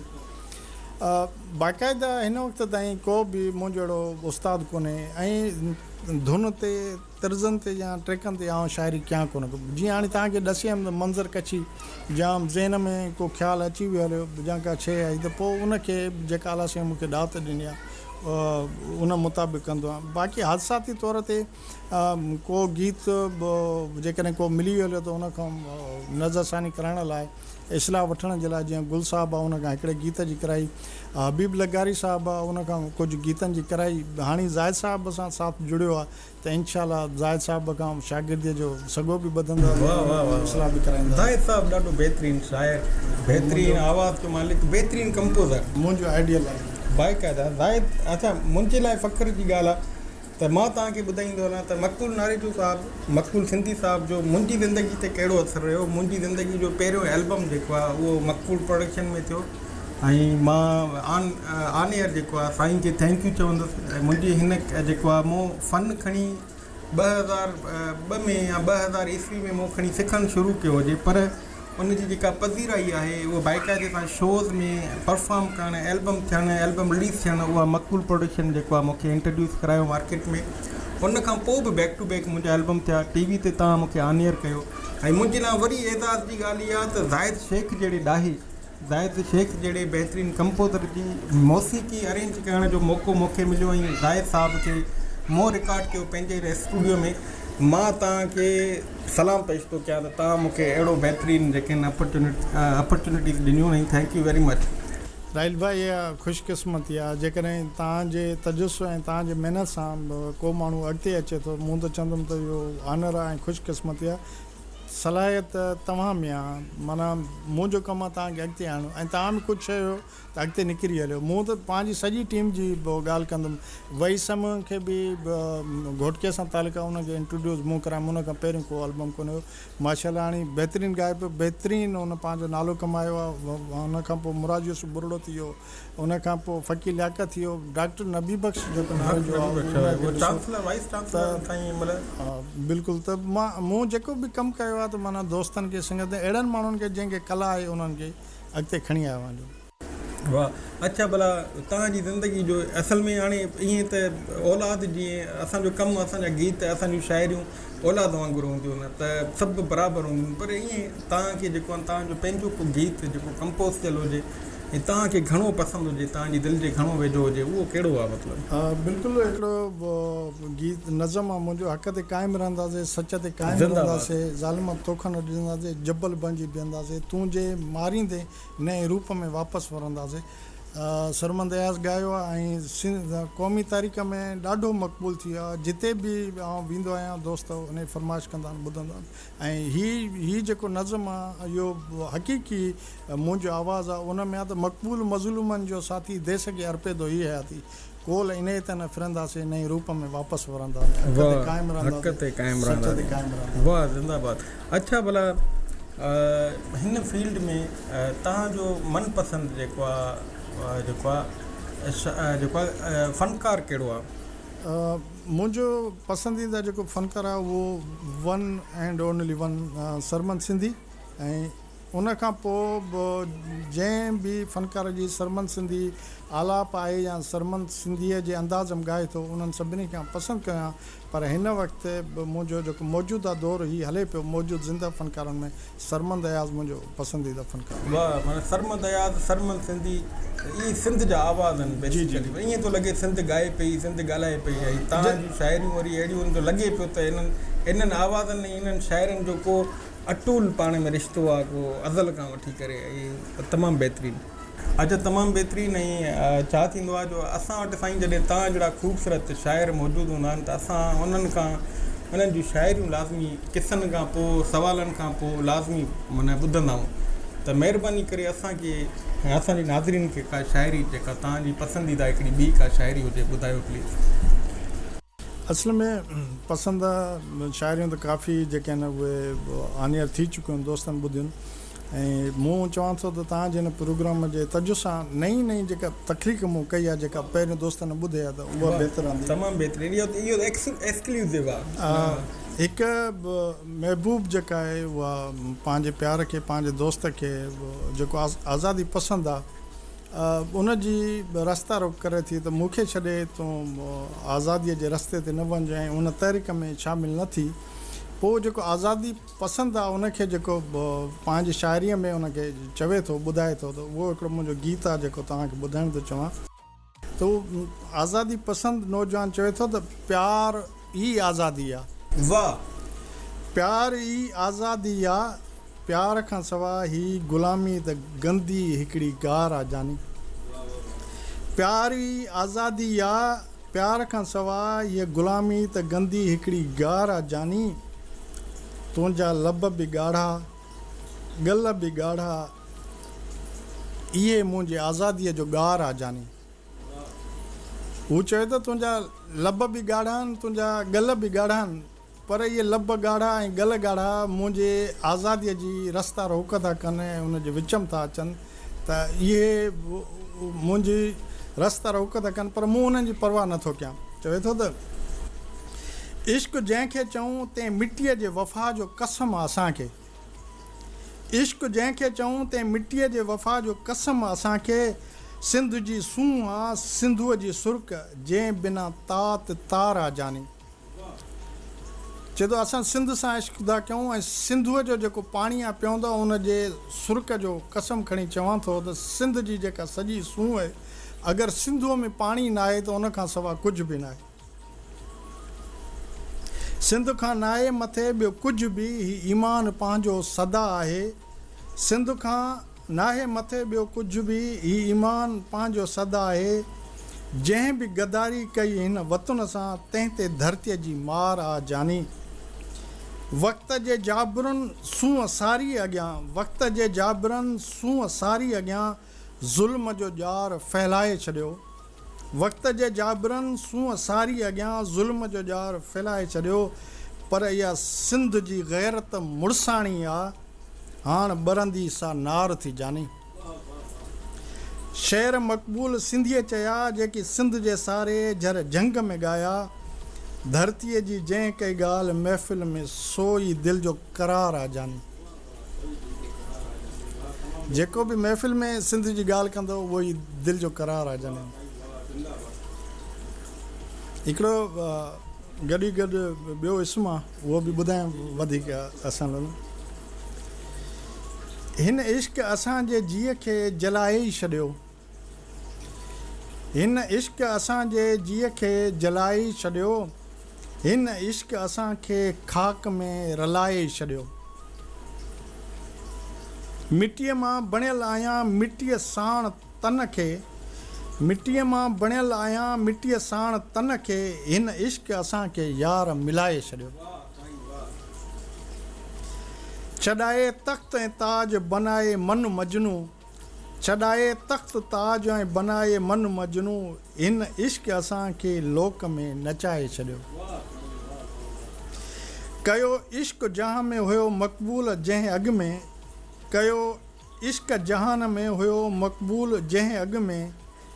बाक़ाइदा हिन वक़्त ताईं को बि मुंहिंजो अहिड़ो उस्तादु कोन्हे ऐं धुन ते तर्ज़नि ते या ट्रैकनि ते आउं शाइरी कयां कोन। जीअं हाणे तव्हांखे ॾसी वियमि त मंज़र कच्छी जाम ज़हन में को ख़्यालु अची वियो हलियो या का शइ आई त पोइ उनखे जेका अलाह साईं मूंखे दावत ॾिनी आहे उन मुताबिक़ कंदो आहियां। बाक़ी हादसाती तौर ते को गीत जेकॾहिं को मिली हलियो त उनखां नज़रसानी कराइण लाइ इस्लाह वठण जे लाइ जीअं गुल साहब आहे उनखां हिकिड़े गीत जी कराई, हबीब लगारी साहब आहे उनखां कुझु गीतनि जी कराई। हाणे ज़ाहिद साहब सां साथ जुड़ियो आहे त इनशाला ज़ाहिद साहब खां शागिर्दीअ जो सॻो बि वधंदो, इस्लाह बि कराईंदा। ज़ाहिद साहब ॾाढो बहितरीनु शाइर, बहितरीनु आवाज़ जो मालिक, बहितरीनु कंपोज़र, मुंहिंजो आइडियल आहे बाक़ाइदा ज़ाहिद। अच्छा, मुंहिंजे लाइ फ़ख्र जी ॻाल्हि आहे त मां तव्हांखे ॿुधाईंदो वञा त मक़बूल नारेजू साहब, मक़बूल सिंधी साहब जो मुंहिंजी ज़िंदगी ते कहिड़ो असरु रहियो। मुंहिंजी ज़िंदगी जो पहिरियों एल्बम जेको आहे उहो मक़बूल प्रोडक्शन में थियो ऐं मां ऑन एयर जेको आहे साईं खे थैंक यू चवंदुसि। ऐं मुंहिंजी हिन जेको आहे मूं फ़न खणी 2002 में या 2000 ईस्वी में मूं खणी सिखणु शुरू कयो हुजे, पर उनजी जेका पज़ीराई आहे उहा बाक़ाइदे सां शोज़ में परफॉर्म करणु, एल्बम थियणु, एल्बम रिलीज़ थियणु, उहा मक़बूल प्रोडक्शन जेको आहे मूंखे इंट्रोड्यूस करायो मार्केट में। उन खां पोइ बि बैक टू बैक मुंहिंजा एल्बम थिया, टीवी ते तव्हां मूंखे ऑन एयर कयो। ऐं मुंहिंजे लाइ वरी एज़ाज़ जी ॻाल्हि इहा आहे त ज़ाहिद शेख जहिड़े ॾाहे, ज़ाहिद शेख जहिड़े बहितरीनु कंपोज़र जी मौसीक़ी अरेंज करण जो मौक़ो मूंखे मिलियो ऐं ज़ाहिद साहब खे मूं रिकॉर्ड कयो पंहिंजे स्टूडियो में। मां तव्हांखे सलाम पेश थो कयां त तव्हां मूंखे अहिड़ो बहितरीनु जेके अपॉर्चुनिटीज़ ॾिनियूं ऐं thank U very much. Rahil भाई, इहा ख़ुशकिस्मती आहे जेकॾहिं तव्हांजे तजुस्बे ऐं तव्हांजे महिनत सां को माण्हू अॻिते अचे थो। मूं त चवंदुमि त इहो ऑनर आहे ऐं ख़ुशकिस्मती आहे। सलाहियत तव्हां में आहे, माना मुंहिंजो कमु आहे तव्हांखे अॻिते आणो ऐं तव्हां बि कुझु चयो त अॻिते निकिरी हलियो। मूं त पंहिंजी सॼी टीम जी ॻाल्हि कंदुमि। वईसम खे बि घोटके सां तालुक आहे, उनखे इंट्रोड्यूस मूं करायो। उन खां पहिरियों को एल्बम कोन हुयो। माशाल्लाह हाणे बहितरीनु ॻाए पियो, बहितरीनु उन पंहिंजो नालो कमायो आहे। उन खां पोइ मुराद यूसुफ बुरड़ो थी वियो, उन खां पोइ फ़कीर लियाकत थी वियो, डॉक्टर नबी बख़्श जेको नालो जो बिल्कुलु। त मूं जेको बि कमु कयो आहे त माना दोस्तनि खे संगत अहिड़नि माण्हुनि खे जंहिंखे कला आहे उन्हनि खे अॻिते खणी आयो आहियां। वाह, अच्छा भला तव्हांजी ज़िंदगी जो असल में हाणे ईअं त औलाद जीअं असांजो कमु, असांजा गीत, असांजूं शाइरियूं औलाद वांगुरु हूंदियूं न त सभु बराबरि हूंदियूं, पर ईअं तव्हांखे जेको आहे तव्हांजो पंहिंजो को गीत जेको कंपोज़ थियल हुजे ऐं तव्हांखे घणो पसंदि हुजे, तव्हांजी दिलि जे घणो वेझो हुजे, उहो कहिड़ो आहे? मतिलबु बिल्कुलु हिकिड़ो गीत नज़म आहे, मुंहिंजो हक़ ते क़ाइमु रहंदासीं, सच ते क़ाइमु रहंदासीं, ज़ालिम तोखा न ॾींदासीं, जबल बणिजी बीहंदासीं, तूं जे मारींदे नए रूप में वापसि वरंदासीं। सरमन दयाज़ ॻायो आहे ऐं क़ौमी तारीख़ में ॾाढो मक़बूल थी वियो आहे। जिते बि आउं वेंदो आहियां दोस्त उन फरमाइश कंदा आहिनि, ॿुधंदा आहिनि। ऐं हीअ जेको नज़म आहे इहो हक़ीक़ी मुंहिंजो आवाज़ु आहे। उन में आहे त मक़बूल मज़लूमनि जो साथी देश खे अर्पे थो हीअ हयाती, कोल इन ते न फिरंदासीं, नए रूप में वापसि वरंदासीं, वाह ज़िंदाबाद। अच्छा भला हिन फील्ड में तव्हांजो मनपसंदि जेको आहे फ़नकार कहिड़ो आहे? मुंहिंजो पसंदीदा जेको फ़नकार आहे उहो वन एंड ओनली वन सरमन सिंधी। ऐं उन खां पोइ जंहिं बि फ़नकार जी सरमन सिंधी आलाप आहे या सरमन सिंधीअ जे अंदाज़ में ॻाए थो, उन्हनि सभिनी खां पसंदि कयां। पर हिन वक़्तु मुंहिंजो जेको मौजूदा दौरु हीउ हले पियो, मौजूदु ज़िंदा फ़नकारनि में सरमन दयाज़ मुंहिंजो पसंदीदा फ़नकार। वाह, माना सरमन दयाज़, सरमन सिंधी, इहे सिंध जा आवाज़ आहिनि बेसिकली। ईअं थो लॻे सिंध ॻाए पई, सिंध ॻाल्हाए पई। ऐं तव्हांजूं शाइरियूं वरी अहिड़ियूं आहिनि, लॻे पियो त इन्हनि आवाज़नि ऐं इन्हनि शाइरनि जो को अटूल पाण में रिश्तो आहे, को अज़ल खां वठी करे। ऐं तमामु बहितरीनु। अच्छा, तमामु बहितरीनु। ऐं छा थींदो आहे जो असां वटि साईं जॾहिं तव्हां जहिड़ा ख़ूबसूरत शाइर मौजूदु हूंदा आहिनि त असां उन्हनि खां उन्हनि जूं शाइरियूं लाज़मी किसनि खां पोइ, सवालनि खां पोइ लाज़मी माना ॿुधंदा आहियूं। त महिरबानी करे असांखे ऐं असांजे नाज़रीन खे का शाइरी जेका तव्हांजी पसंदीदा हिकिड़ी ॿी का शाइरी हुजे ॿुधायो प्लीज़। असल में पसंदि शाइरियूं त काफ़ी जेके आहिनि उहे आनियर थी चुकियूं आहिनि, दोस्तनि ॿुधियुनि। ऐं मूं चवां थो त तव्हांजे हिन प्रोग्राम जे तर्ज सां नई नई जेका तकरीक मूं कई आहे, जेका पहिरियों दोस्तनि ॿुधे आहे, त उहा बहितर रहंदी। तमामु बहितरीनु, इहो एक्सक्लूसिव आहे। हिकु महबूब जेका आहे उहा पंहिंजे प्यार खे, पंहिंजे दोस्त खे जेको आज़ादी पसंदि आहे, उनजी रस्ता रोक करे थी त मूंखे छॾे तूं आज़ादीअ जे रस्ते ते न वञ ऐं उन तहरीक में शामिलु न थी। पोइ जेको आज़ादी पसंदि आहे उनखे जेको पंहिंजी शाइरीअ में उनखे चवे थो, ॿुधाए थो, त उहो हिकिड़ो मुंहिंजो गीत आहे जेको तव्हांखे ॿुधाइण थो चवां। त उहो आज़ादी पसंदि नौजवान चवे थो त प्यार ई आज़ादी आहे। वाह, प्यार ई आज़ादी आहे, प्यार खां सवाइ ही ग़ुलामी त गंदी हिकिड़ी गार आहे जानी। प्यार ई आज़ादी आहे, प्यार खां सवाइ हीअ ग़ुलामी त गंदी हिकिड़ी गार आहे जानी। तुंहिंजा लब बि ॻाढ़ा, गल बि ॻाढ़ा, इहे मुंहिंजे आज़ादीअ जो ॻार आहे जानी। हू चवे थो तुंहिंजा लब बि ॻाढ़ा आहिनि, तुंहिंजा गल बि ॻाढ़ा आहिनि, पर इहे लब ॻाढ़ा ऐं गल ॻाढ़ा मुंहिंजे आज़ादीअ जी रस्ता रोक था कनि ऐं उनजे विच में था अचनि, त इहे मुंहिंजी रस्ता रोक था कनि, पर मूं उन्हनि जी परवाह नथो कयां। चवे थो त इश्क जंहिंखे चऊं तंहिं मिटीअ जे वफ़ा जो कसम असांखे, इश्क जंहिंखे चऊं तंहिं मिटीअ जे वफ़ा जो कसम असांखे। सिंध जी सूंहं आहे, सिंधूअ जी सुर्क, जंहिं बिना तात तार आहे जानी। चए थो असां सिंध सां इश्क था कयूं ऐं सिंधूअ जो जेको पाणी आहे पियूं था उनजे सुर्क जो कसम खणी चवां थो त सिंध जी जेका सॼी सूंहं आहे, अगरि सिंधूअ में पाणी न आहे त उनखां सवाइ कुझु बि न आहे। सिंध खां न आहे मथे ॿियो कुझु बि, ही ईमान पंहिंजो सदा आहे। सिंध खां न आहे मथे ॿियो कुझु बि, ही ईमान पंहिंजो सदा आहे। जंहिं बि गदारी कई हिन वतन सां, तंहिं ते धरतीअ जी मार आहे जानी। वक़्त जे जाबरनि सूंहं सारी अॻियां, वक़्त जे जाबरनि सूंहं सारी अॻियां, ज़ुल्म जो ॼार फैलाए छॾियो। वक़्त जे जाबरनि सूंहं सारी अॻियां, ज़ुल्म जो ॼार फैलाए छॾियो। पर इहा सिंध जी ग़ैरत मुड़साणी आहे, हाणे ॿरंदी सा नार थी जानी। शेर मक़बूल सिंधीअ चया, जेकी सिंध जे सारे झर जंग में ॻाया। धरतीअ जी जंहिं कई ॻाल्हि महफ़िल में, सोई दिलि जो करार आहे जानी। जेको बि महफ़िल में सिंध जी ॻाल्हि कंदो उहो ई दिलि जो करार आहे जानी। हिकिड़ो गॾी गॾु ॿियो इस्म आहे, उहो बि ॿुधायां वधीक असां लाइ। हिन इश्क असांजे जीअ खे जलाए ई छॾियो, हिन इश्क असांजे जीअ खे जलाए ई छॾियो। हिन इश्क असांखे खाक में रलाए ई छॾियो। मिटीअ मां बणियल आहियां मिटीअ साण तन खे, मिटीअ मां बणियल आहियां मिटीअ साण तन खे। हिन इश्क असांखे यार मिलाए छॾियो। छॾाए तख़्त ऐं ताज बनाए मन मजनू, छॾाए तख़्त ताज ऐं बनाए मन मजनू। हिन इश्क असांखे लोक में नचाए छॾियो। कयो इश्क जहां में हुयो मक़बूल जंहिं अॻु में, कयो इश्क जहान में हुयो मक़बूल जंहिं अॻु में,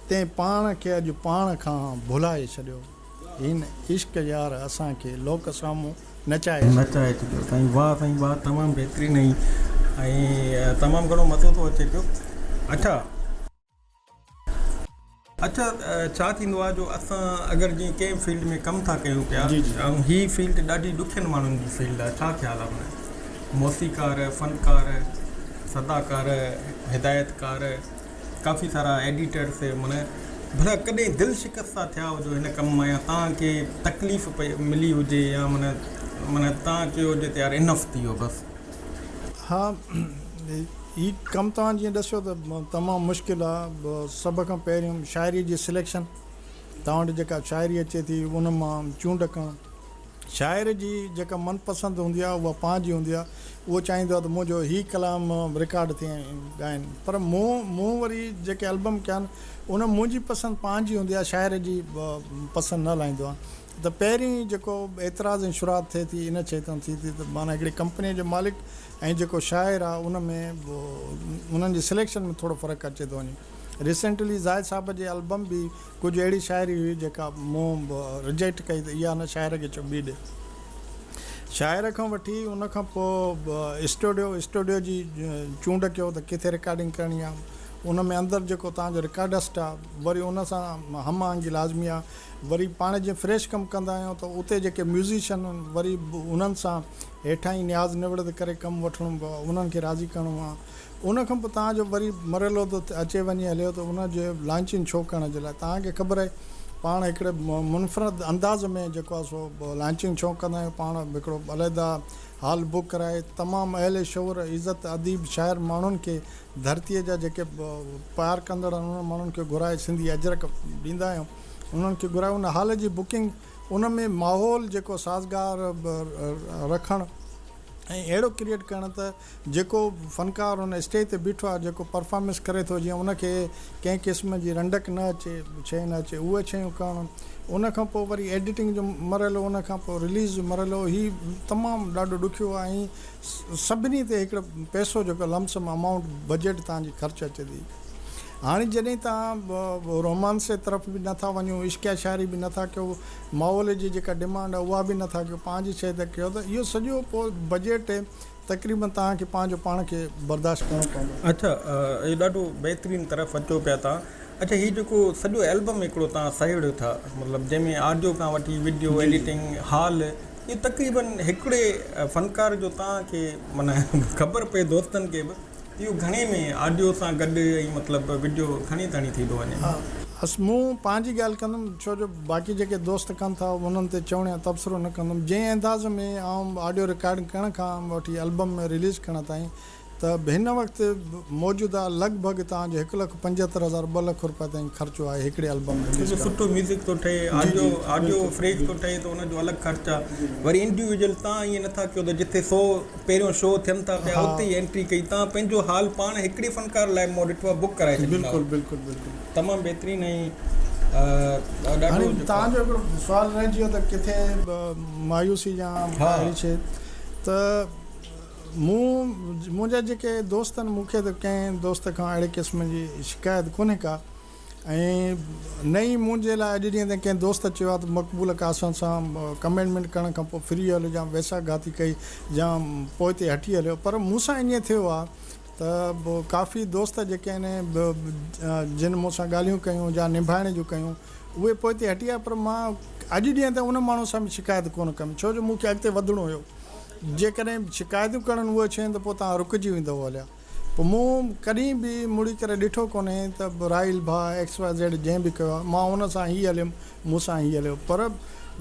तंहिं पाण खे अॼु पाण खां भुलाए छॾियो। हिन इश्क यार असांखे लोक साम्हूं नचाए छॾियो। साईं वाह, साईं वाह, तमामु बहितरीनु ऐं तमामु घणो मज़ो थो अचे पियो। अच्छा, छा थींदो आहे जो असां अगरि जीअं कंहिं फील्ड में कमु था कयूं पिया, ऐं हीअ फील्ड ॾाढी ॾुखियनि माण्हुनि जी फील्ड आहे, छा ख़्यालु आहे हुन? मौसीकार, फ़नकार, सदाकार, हिदायतकार, काफ़ी सारा एडिटर्स, माना भला कॾहिं दिलि शिकस्त थिया हुजो हिन कम में, या तव्हांखे तकलीफ़ पई मिली हुजे, या माना तव्हां चयो हुजे त यार इनफ थी वियो बसि? हा, हीउ कमु तव्हां जीअं ॾसियो त तमामु मुश्किल आहे। सभ खां पहिरियों शाइरी जी सिलेक्शन, तव्हां वटि जेका शाइरी अचे थी उन मां चूंड करणु। शाइर जी जेका मनपसंदि हूंदी आहे उहा पंहिंजी हूंदी आहे, उहो चाहींदो आहे त मुंहिंजो हीउ कलाम रिकॉर्ड थिए ॻाइनि। पर मूं वरी जेके एल्बम कया आहिनि उन मुंहिंजी पसंदि पंहिंजी हूंदी आहे, शाइर जी पसंदि न लाहींदो आहे। त पहिरीं जेको एतिराज़ ऐं शुरूआति थिए थी इन शइ तां थी त माना हिकिड़ी कंपनीअ जो मालिक ऐं जेको शाइर आहे उन में उन्हनि जी सिलेक्शन में थोरो फ़र्क़ु अचे थो वञे। रिसेंटली ज़ाहिद साहब जे एल्बम बि कुझु अहिड़ी शाइरी हुई जेका मूं रिजेक्ट कई त इहा न शाइर खे चओ ॿी ॾे। शाइर खां वठी उन खां पोइ स्टूडियो जी चूंड कयो त किथे रिकॉर्डिंग करणी आहे। उन में अंदरि जेको तव्हांजो रिकॉर्डिस्ट आहे वरी उन सां हम आहंगी लाज़मी आहे। वरी पाण जीअं फ्रेश कमु कंदा आहियूं त उते जेके म्यूज़िशियन वरी उन्हनि सां हेठां ई न्याज़ निवड़त करे कमु वठिणो पवंदो, उन्हनि खे राज़ी करिणो आहे। उन खां पोइ तव्हांजो वरी मरलो थो अचे वञे हलियो त उनजे लॉन्चिंग शो करण जे लाइ तव्हांखे ख़बर आहे पाण हिकिड़े मुनफ़रद अंदाज़ में जेको आहे सो लॉन्चिंग शो कंदा आहियूं। पाण हिकिड़ो अलहदा हॉल बुक कराए तमामु अहले शौर इज़त अदीब शाइर माण्हुनि खे धरतीअ जा जेके प्यार कंदड़ उन्हनि माण्हुनि खे घुराए सिंधी अजरक ॾींदा आहियूं। उन्हनि खे घुराए उन हॉल जी बुकिंग उन में माहौल जेको साज़गार रखणु ऐं अहिड़ो क्रिएट करणु त जेको फ़नकार उन स्टेज ते बीठो आहे जेको परफॉर्मेंस करे थो जीअं उनखे कंहिं क़िस्म जी रंडक न अचे शइ न अचे उहे शयूं करणु। उन खां पोइ वरी एडिटिंग जो मरहलो, उन खां पोइ रिलीज़ जो मरहलो, ही तमामु ॾाढो ॾुखियो आहे। ऐं सभिनी ते हिकिड़ो पैसो जेको लमसम अमाउंट बजट तव्हांजी ख़र्चु अचे थी। हाणे जॾहिं तव्हां रोमांस जे तरफ़ बि नथा वञो, इश्किया शाइरी बि नथा कयो, माहौल जी जेका डिमांड आहे उहा बि नथा कयो, पंहिंजी शइ त कयो त इहो सॼो पोइ बजट तक़रीबन तव्हांखे पंहिंजो पाण खे बर्दाश्त करिणो पवंदो। अच्छा, इहो ॾाढो बहितरीनु तरफ़ अचो पिया तव्हां। अच्छा, हीउ जेको सॼो एल्बम हिकिड़ो तव्हां सहेड़ियो था, मतिलबु जंहिंमें ऑडियो खां वठी वीडियो एडिटिंग हॉल, इहो तक़रीबन हिकिड़े फ़नकार जो तव्हांखे माना ख़बर पए दोस्तनि खे बि इहो घणे में ऑडियो सां गॾु ऐं मतिलबु वीडियो घणी ताणी थी थो वञे। मूं पंहिंजी ॻाल्हि कंदुमि छो जो बाक़ी जेके दोस्त कनि था उन्हनि ते चवण या तबसरो न कंदुमि। जंहिं अंदाज़ में ऑडियो रिकॉर्डिंग करण खां वठी एल्बम में रिलीज़ करण ताईं त हिन वक़्तु मौजूदा लॻभॻि तव्हांजो 1,75,000 2 लख रुपया ताईं ख़र्चो आहे हिकिड़े एल्बम में। सुठो म्यूज़िक थो ठहे, ऑडियो फ्रेश थो ठहे त उनजो अलॻि ख़र्चु आहे। वरी इंडिविजुअल तव्हां ईअं नथा कयो त जिथे 100 पहिरियों शो थियनि था पिया उते ई एंट्री कई, तव्हां पंहिंजो हाल पाण हिकिड़े फ़नकार लाइ मूं ॾिठो आहे बुक कराए छॾींदा। बिल्कुलु बिल्कुलु बिल्कुलु तमामु बहितरीनु। ऐं ॾाढो तव्हांजो हिकिड़ो सुवालु रहिजी वियो त किथे मायूसी या अहिड़ी शइ त मुंहिंजा जेके दोस्त आहिनि मूंखे त कंहिं दोस्त खां अहिड़े क़िस्म जी शिकायत कोन्हे का। ऐं न ई मुंहिंजे लाइ अॼु ॾींहं ताईं कंहिं दोस्त चयो आहे त मक़बूल कासनि सां कमेंटमेंट करण खां पोइ फ्री हलियो या वैसा गाती कई या पोइ ते हटी हलियो। पर मूंसां ईअं थियो आहे त काफ़ी दोस्त जेके आहिनि जिन मूंसां ॻाल्हियूं कयूं या निभाइण जूं कयूं उहे पोइ ते हटी विया। पर मां अॼु ॾींहं ताईं उन माण्हू सां बि शिकायत कोन कयमि छो जो मूंखे अॻिते वधिणो हुयो। जेकॾहिं शिकायतूं करणु उहे शइ त पोइ तव्हां रुकिजी वेंदव हलिया। पोइ मूं कॾहिं बि मुड़ी करे ॾिठो कोन्हे त राहिल भाउ XYZ जंहिं बि कयो आहे मां हुन सां हीअ हलियुमि, मूंसां हीअ हलियो। पर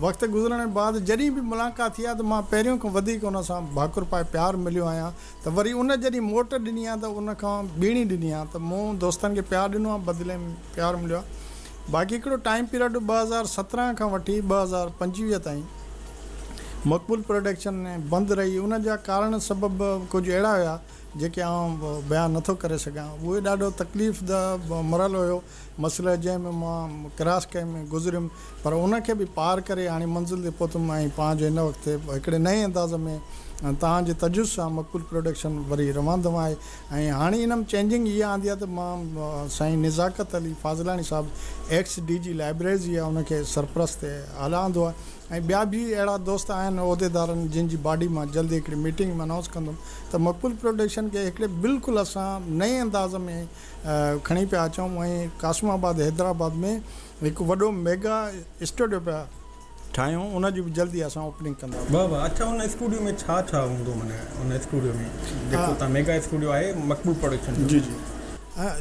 वक़्तु गुज़रण बाद जॾहिं बि मुलाक़ात थी आहे त मां पहिरियों खां वधीक हुन सां भाकुर पाए प्यारु मिलियो आहियां। त वरी उन जॾहिं मोट ॾिनी आहे त उन खां ॿीणी ॾिनी आहे त मूं दोस्तनि खे प्यारु ॾिनो आहे, बदिले में प्यारु मिलियो आहे। बाक़ी हिकिड़ो टाइम पीरियड 2017 खां वठी 2025 ताईं मक़बूल प्रोडक्शन बंदि रही। उन जा कारण सबबु कुझु अहिड़ा हुआ जेके आउं बयानु नथो करे सघां। उहे ॾाढो तकलीफ़ मरहलो हुयो, मसइलो जंहिंमें मां क्रॉस कए में गुज़रियुमि। पर उनखे बि पार करे हाणे मंज़िल ते पहुतुमि ऐं पंहिंजो हिन वक़्तु हिकिड़े नए अंदाज़ में तव्हांजे तजुज़ सां मक़बूल प्रोडक्शन वरी रवंदो आहे। ऐं हाणे इन में चेंजिंग इहा आंदी आहे त मां साईं निज़ाकत अली फाज़लानी साहिबु XDG लाइब्रेरी आहे उनखे सरपरस्त हलाईंदो आहे। ऐं ॿिया बि अहिड़ा दोस्त आहिनि उहिदेदारनि जिन जी बॉडी मां जल्दी हिकिड़ी मीटिंग में अनाउंस कंदुमि त मक़बूल प्रोडक्शन खे हिकिड़े बिल्कुलु असां नए अंदाज़ में खणी पिया अचूं। ऐं कासमाबाद हैदराबाद में हिकु वॾो मेगा स्टूडियो पिया ठाहियूं, उनजी बि जल्दी असां ओपनिंग कंदा। वाह। अच्छा, उन स्टूडियो में छा छा हूंदो माने उन स्टूडियो में जेको तव्हां मेगा स्टूडियो आहे मक़बूल प्रोडक्शन? जी जी।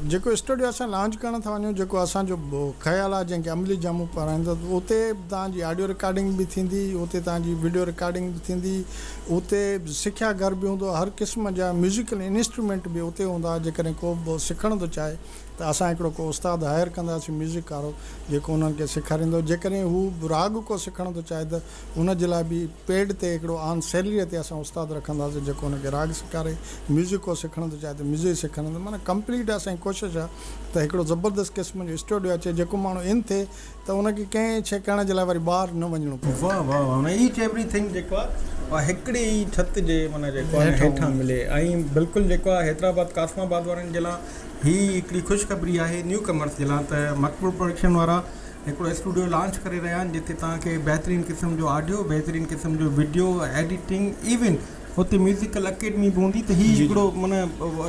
जेको स्टूडियो असां लॉन्च करण था वञूं, जेको असांजो ख़्यालु आहे जंहिंखे अमली जामू पाराईंदो, उते तव्हांजी ऑडियो रिकॉर्डिंग बि थींदी, उते तव्हांजी वीडियो रिकॉर्डिंग बि थींदी, उते सिखिया घर बि हूंदो, हर क़िस्म जा म्यूज़िकल इंस्ट्रूमेंट बि उते हूंदा। जेकॾहिं को बि सिखण थो चाहे त असां हिकिड़ो को उस्तादु हायर कंदासीं म्यूज़िक वारो जेको उन्हनि खे सेखारींदो। जेकॾहिं हू राग को सिखण थो चाहे त उनजे लाइ बि पेड ते हिकिड़ो ऑन सैलरीअ ते असां उस्तादु रखंदासीं जेको उनखे राग सेखारे। म्यूज़िक को सिखण थो चाहे त म्यूज़िक सेखारींदो। माना कंप्लीट असांजी कोशिशि आहे त हिकिड़ो ज़बरदस्त क़िस्म जो स्टूडियो अचे जेको माण्हू इन थिए त उनखे कंहिं शइ करण जे लाइ वरी ॿाहिरि न वञिणो पए। वाह वाह वाह, ईच एवरीथिंग जेको आहे हिकिड़ी ई छित जे माना जेको आहे हेठां मिले। ऐं बिल्कुलु जेको आहे हैदराबाद कासमाबाद वारनि जे लाइ हीअ हिकिड़ी ख़ुशख़बरी आहे न्यू कमर्स जे लाइ त मक़बूल प्रोडक्शन वारा हिकिड़ो स्टूडियो लॉन्च करे रहिया आहिनि जिते तव्हांखे बहितरीनु क़िस्म जो ऑडियो, बहितरीनु क़िस्म जो वीडियो एडिटिंग, इवन हुते म्यूज़िकल अकेडमी बि हूंदी त हीअ हिकिड़ो माना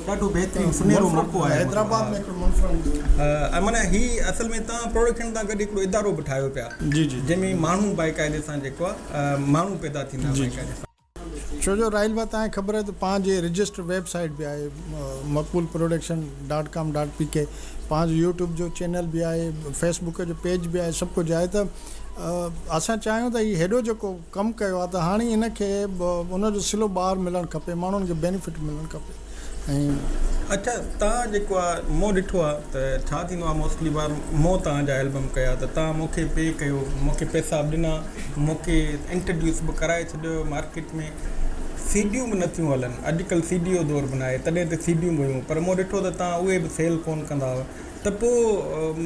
ॾाढो बहितरीनु सुनहरो मौक़ो आहे हैदराबाद में हिकिड़ो मुनफ़रद माना हीअ असल में तव्हां प्रोडक्शन सां गॾु हिकिड़ो इदारो बि ठाहियो पिया जी जी जंहिंमें माण्हू बाक़ाइदे सां जेको आहे माण्हू पैदा थींदा बाक़ाइदे सां। छो जो राहिल भाउ तव्हांखे ख़बर आहे त पंहिंजी रजिस्टर वेबसाइट बि आहे maqboolproduction.com.pk, पंहिंजो यूट्यूब जो चैनल बि आहे, फेसबुक जो पेज बि आहे, सभु कुझु आहे। त असां चाहियूं त हीउ हेॾो जेको कमु कयो आहे त हाणे हिनखे उनजो सिलो ॿाहिरि मिलणु खपे, माण्हुनि खे बेनिफिट मिलणु खपे। ऐं अच्छा, तव्हां जेको आहे मूं ॾिठो आहे त छा थींदो आहे मोस्टली बार मूं तव्हांजा एल्बम कया त तव्हां मूंखे पे कयो, मूंखे पैसा बि ॾिना, मूंखे इंट्रोड्यूस बि कराए छॾियो मार्केट में। सीडियूं बि नथियूं हलनि अॼुकल्ह, सीडी जो दौरु बि न आहे, तॾहिं त सीडियूं बि हुयूं, पर मूं ॾिठो त तव्हां उहे बि सेल कोन कंदा हुआ। त पोइ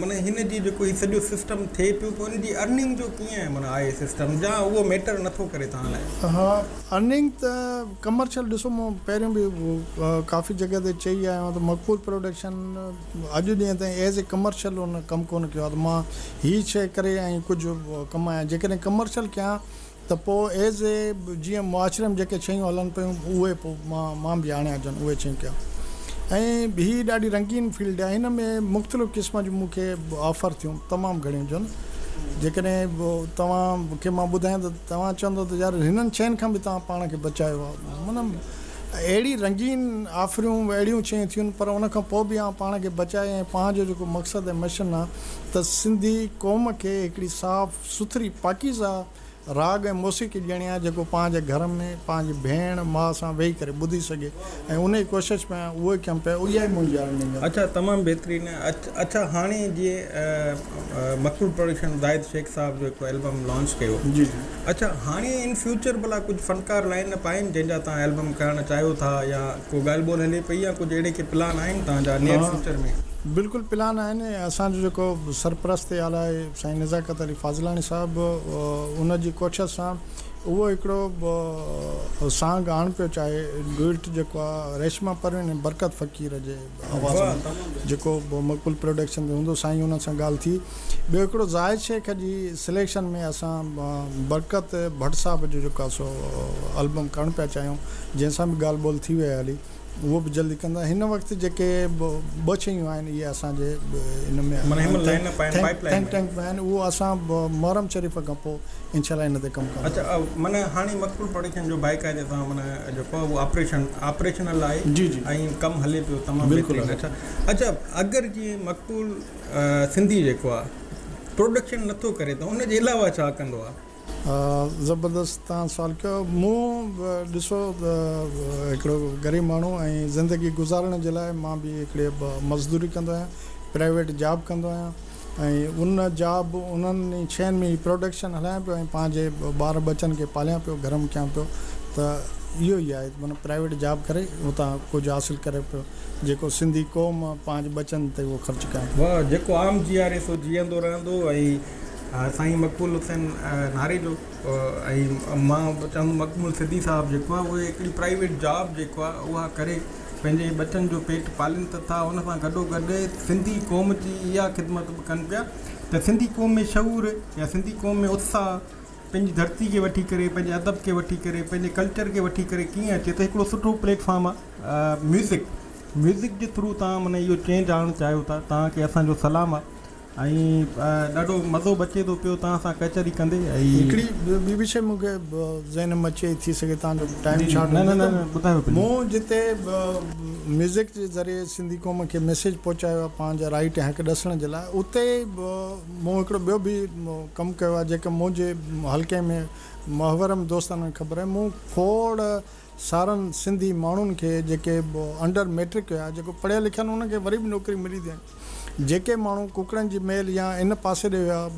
माना हिन जी जेको हीउ सॼो सिस्टम थिए पियो पोइ हिन जी अर्निंग जो कीअं आहे माना आहे सिस्टम, या उहो मैटर नथो करे तव्हां लाइ? हा, अर्निंग त कमर्शियल ॾिसो, मूं पहिरियों बि काफ़ी जॻह ते चई आहियां त मक़बूल प्रोडक्शन अॼु ॾींहं ताईं एज़ ए कमर्शियल उन कमु कोन कयो आहे त मां हीअ शइ करे ऐं कुझु कमायां। जेकॾहिं कमर्शियल कयां त पोइ एज़ ए जीअं मुआशरे में जेके शयूं हलनि पियूं उहे पोइ मां बि आणियां जन उहे शयूं कयां। ऐं हीअ ॾाढी रंगीन फील्ड आहे, हिन में मुख़्तलिफ़ क़िस्म जूं मूंखे ऑफर थियूं तमामु घणियूं जन। जेकॾहिं तव्हांखे मां ॿुधायां त तव्हां चवंदो त यार हिननि शयुनि खां बि तव्हां पाण खे बचायो आहे, माना अहिड़ी रंगीन ऑफरियूं अहिड़ियूं शयूं थियूं पर उन खां पोइ बि पाण खे बचाए। ऐं पंहिंजो जेको मक़सदु ऐं मिशन आहे त सिंधी क़ौम खे हिकिड़ी साफ़ सुथरी पाकीज़ा राग ऐं मौसीक़ी ॾियणी आहे जेको पंहिंजे घर में पंहिंजी भेण माउ सां वेही करे ॿुधी सघे, ऐं उन जी कोशिशि में उहे कमु पिया, उहा ई मुंहिंजी अर्निंग आहे। अच्छा, तमामु बहितरीनु। अच्छा, हाणे जीअं मक़बूल प्रोडक्शन ज़ाहिद शेख साहब जो हिकिड़ो एल्बम लॉन्च कयो जी जी, अच्छा, हाणे इन फ्यूचर भला कुझु फ़नकार लाइन अप आहिनि जंहिंजा तव्हां एल्बम करणु चाहियो था, या को ॻाल्हि ॿोल हले पई, या कुझु अहिड़े के प्लान आहिनि तव्हांजा नियर फ्यूचर में? बिल्कुलु प्लान आहिनि। असांजो जेको सरपरस्त आला आहे साईं नज़ाकत अली फाज़लानी साहिबु, उन जी कोशिशि सां उहो हिकिड़ो सांग आणु पियो चाहे, डुइट जेको आहे रेशमा परवीन ऐं बरकत फ़क़ीर जे आवाज़ में जेको मक़बूल प्रोडक्शन में हूंदो, साईं हुन सां ॻाल्हि थी। ॿियो हिकिड़ो ज़ाहिद शेख जी सिलेक्शन में असां बरकत भट्ट साहिब जो जेको आहे सो एल्बम करणु पिया चाहियूं, जंहिंसां बि ॻाल्हि ॿोल थी वई हली, उहो बि जल्दी कंदा। हिन वक़्तु जेके ॿ शयूं आहिनि इहे असांजे हिन में टैंक में आहिनि, उहो असां मुहर्रम शरीफ़ खां पोइ इंशाल्लाह हिन ते कमु कंदा। अच्छा, माना हाणे मक़बूल प्रोडक्शन जो बाक़ाइदे सां माना जेको आहे उहो ऑपरेशनल आहे जी जी, ऐं कमु हले पियो तमामु बिल्कुलु। अच्छा, अगरि जीअं मक़बूल सिंधी जेको आहे प्रोडक्शन नथो करे त उनजे अलावा छा कंदो आहे? ज़बरदस्त तव्हां सुवालु कयो। मूं ॾिसो हिकिड़ो ग़रीब माण्हू ऐं ज़िंदगी गुज़ारण जे लाइ मां बि हिकिड़े मज़दूरी कंदो आहियां, प्राइवेट जॉब कंदो आहियां, ऐं उन जॉब उन्हनि शयुनि में प्रोडक्शन हलायां पियो ऐं पंहिंजे ॿार बचनि खे पालियां पियो, घर में कयां पियो। त इहो ई आहे, माना प्राइवेट जॉब करे उतां कुझु हासिलु करे पियो जेको सिंधी क़ौम पंहिंजे बचनि ते उहो ख़र्चु कयां। वाह, जेको आम जीआरए सो जीअंदो रहंदो। ऐं साईं मक़बूल हुसैन नारे जो ऐं मां चवंदुमि मक़बूल सिद्दी साहिबु जेको आहे उहे हिकिड़ी प्राइवेट जॉब जेको आहे उहा करे पंहिंजे बचनि जो पेट पालीनि त था, उन सां गॾोगॾु सिंधी क़ौम जी इहा ख़िदमत बि कनि पिया त सिंधी क़ौम में शऊर या सिंधी क़ौम में उत्साह पंहिंजी धरती खे वठी करे, पंहिंजे अदब खे वठी करे, पंहिंजे कल्चर खे वठी करे कीअं अचे। त हिकिड़ो सुठो प्लेटफॉर्म आहे म्यूज़िक जे थ्रू तव्हां माना इहो चेंज आणणु चाहियो था, तव्हांखे असांजो सलाम आहे। ऐं ॾाढो मज़ो बि अचे थो पियो तव्हां सां कचहरी कंदे। ऐं हिकिड़ी ॿी बि शइ मूंखे ज़हन में अचे थी सघे, तव्हांजो टाइम छा ॿुधायो। मूं जिते म्यूज़िक जे ज़रिए सिंधी क़ौम खे मैसेज पहुचायो आहे पंहिंजा राइट ऐं हक़ ॾसण जे लाइ, उते मूं हिकिड़ो ॿियो बि कमु कयो आहे जेके मुंहिंजे हल्के में मुहवरम दोस्तनि खे ख़बर आहे। मूं खोड़ सारनि सिंधी माण्हुनि खे जेके अंडर मैट्रिक हुया, जेको पढ़ियल लिखियल उनखे वरी बि नौकिरी मिली थी। जेके माण्हू कुकड़नि जी मेल या इन पासे ॾे हुया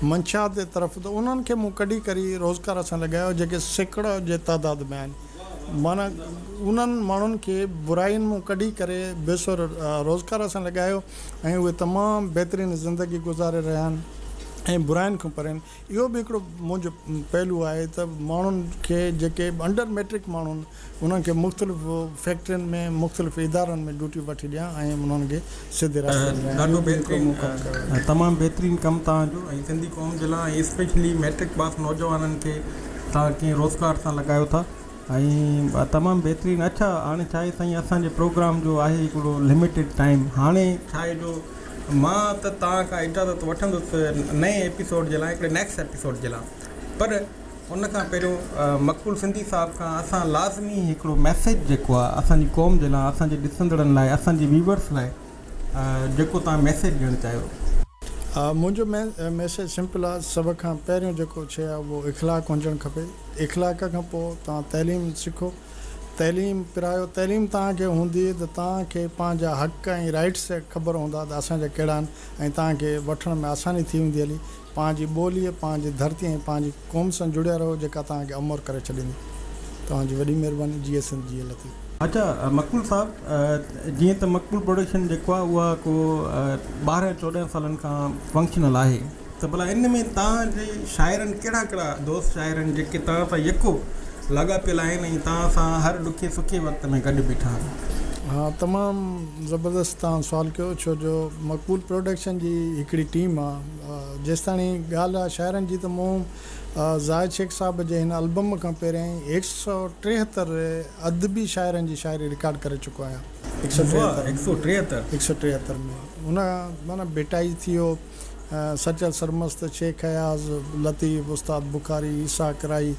मंशात जे तरफ़, त उन्हनि खे मूं कढी करे रोज़गार सां लॻायो जेके सैकड़ा जे तइदाद में आहिनि। माना उन्हनि माण्हुनि खे बुराइयुनि मां कढी करे बेसुर रोज़गार सां लॻायो ऐं उहे तमामु बहितरीनु ज़िंदगी गुज़ारे रहिया आहिनि ऐं बुराइनि खां परनि। इहो बि हिकिड़ो मुंहिंजो पहलू आहे त माण्हुनि खे जेके अंडर मैट्रिक माण्हू आहिनि उन्हनि खे मुख़्तलिफ़ फैक्ट्रियुनि में मुख़्तलिफ़ इदारनि में ड्यूटी वठी ॾियां ऐं उन्हनि खे सिधे ॾाढो बहितरीनु तमामु बहितरीनु कमु तव्हांजो ऐं सिंधी क़ौम जे लाइ ऐं स्पेशली मैट्रिक पास नौजवाननि खे तव्हां कीअं रोज़गार सां लॻायो था ऐं तमामु बहितरीनु। अच्छा हाणे छा आहे साईं असांजे प्रोग्राम जो आहे हिकिड़ो लिमिटेड टाइम। हाणे छा आहे जो मां त तव्हां खां इजाज़त वठंदुसि नए एपिसोड जे लाइ हिकिड़े नेक्स्ट एपिसोड जे लाइ, पर उन खां पहिरियों मक़बूल सिंधी साहिब खां असां लाज़मी हिकिड़ो मैसेज जेको आहे असांजी क़ौम जे लाइ, असांजे ॾिसंदड़नि लाइ, असांजे व्यूवर्स लाइ जेको तव्हां मैसेज ॾियणु चाहियो। मुंहिंजो मैसेज सिंपल आहे। सभ खां पहिरियों जेको शइ आहे उहो इख़लाक़ हुजणु खपे। इख़लाक़ खां पोइ तव्हां तइलीम सिखो, तइलीम पिरायो। तइलीम तव्हांखे हूंदी त तव्हांखे पंहिंजा हक़ ऐं राइट्स ख़बर हूंदा त असांजा कहिड़ा आहिनि ऐं तव्हांखे वठण में आसानी थी वेंदी हली। पंहिंजी ॿोलीअ, पंहिंजी धरती ऐं पंहिंजी क़ौम सां जुड़िया रहो जेका तव्हांखे अमर करे छॾींदी। तव्हांजी वॾी महिरबानी। जी सिंध जी लतीफ़। अच्छा मक़बूल साहिबु, जीअं त मक़बूल प्रोडक्शन जेको आहे उहा को 12-14 सालनि खां फंक्शनल आहे, त भला इन में तव्हांजे शाइरनि कहिड़ा कहिड़ा दोस्त शाइर आहिनि जेके तव्हां सां यको लॻा पियल आहिनि ऐं तव्हां सां हर ॾुखे सुखे वक़्त में गॾु बीठा आहिनि? हाँ, तमामु ज़बरदस्त तव्हां सुवालु कयो, छो जो मक़बूल प्रोडक्शन जी हिकिड़ी टीम आहे। जेसिताणी ॻाल्हि आहे शाइरनि जी, त मूं ज़ाहिद शेख साहब जे हिन एल्बम खां पहिरियों 173 अदबी शाइरनि जी शाइरी रिकॉर्ड करे चुको आहियां। 173 में हुन माना बेटाई थी वियो, सचल सरमस्त, शेख हयाज़, लतीफ़, उस्ताद बुखारी, ईसा कराई,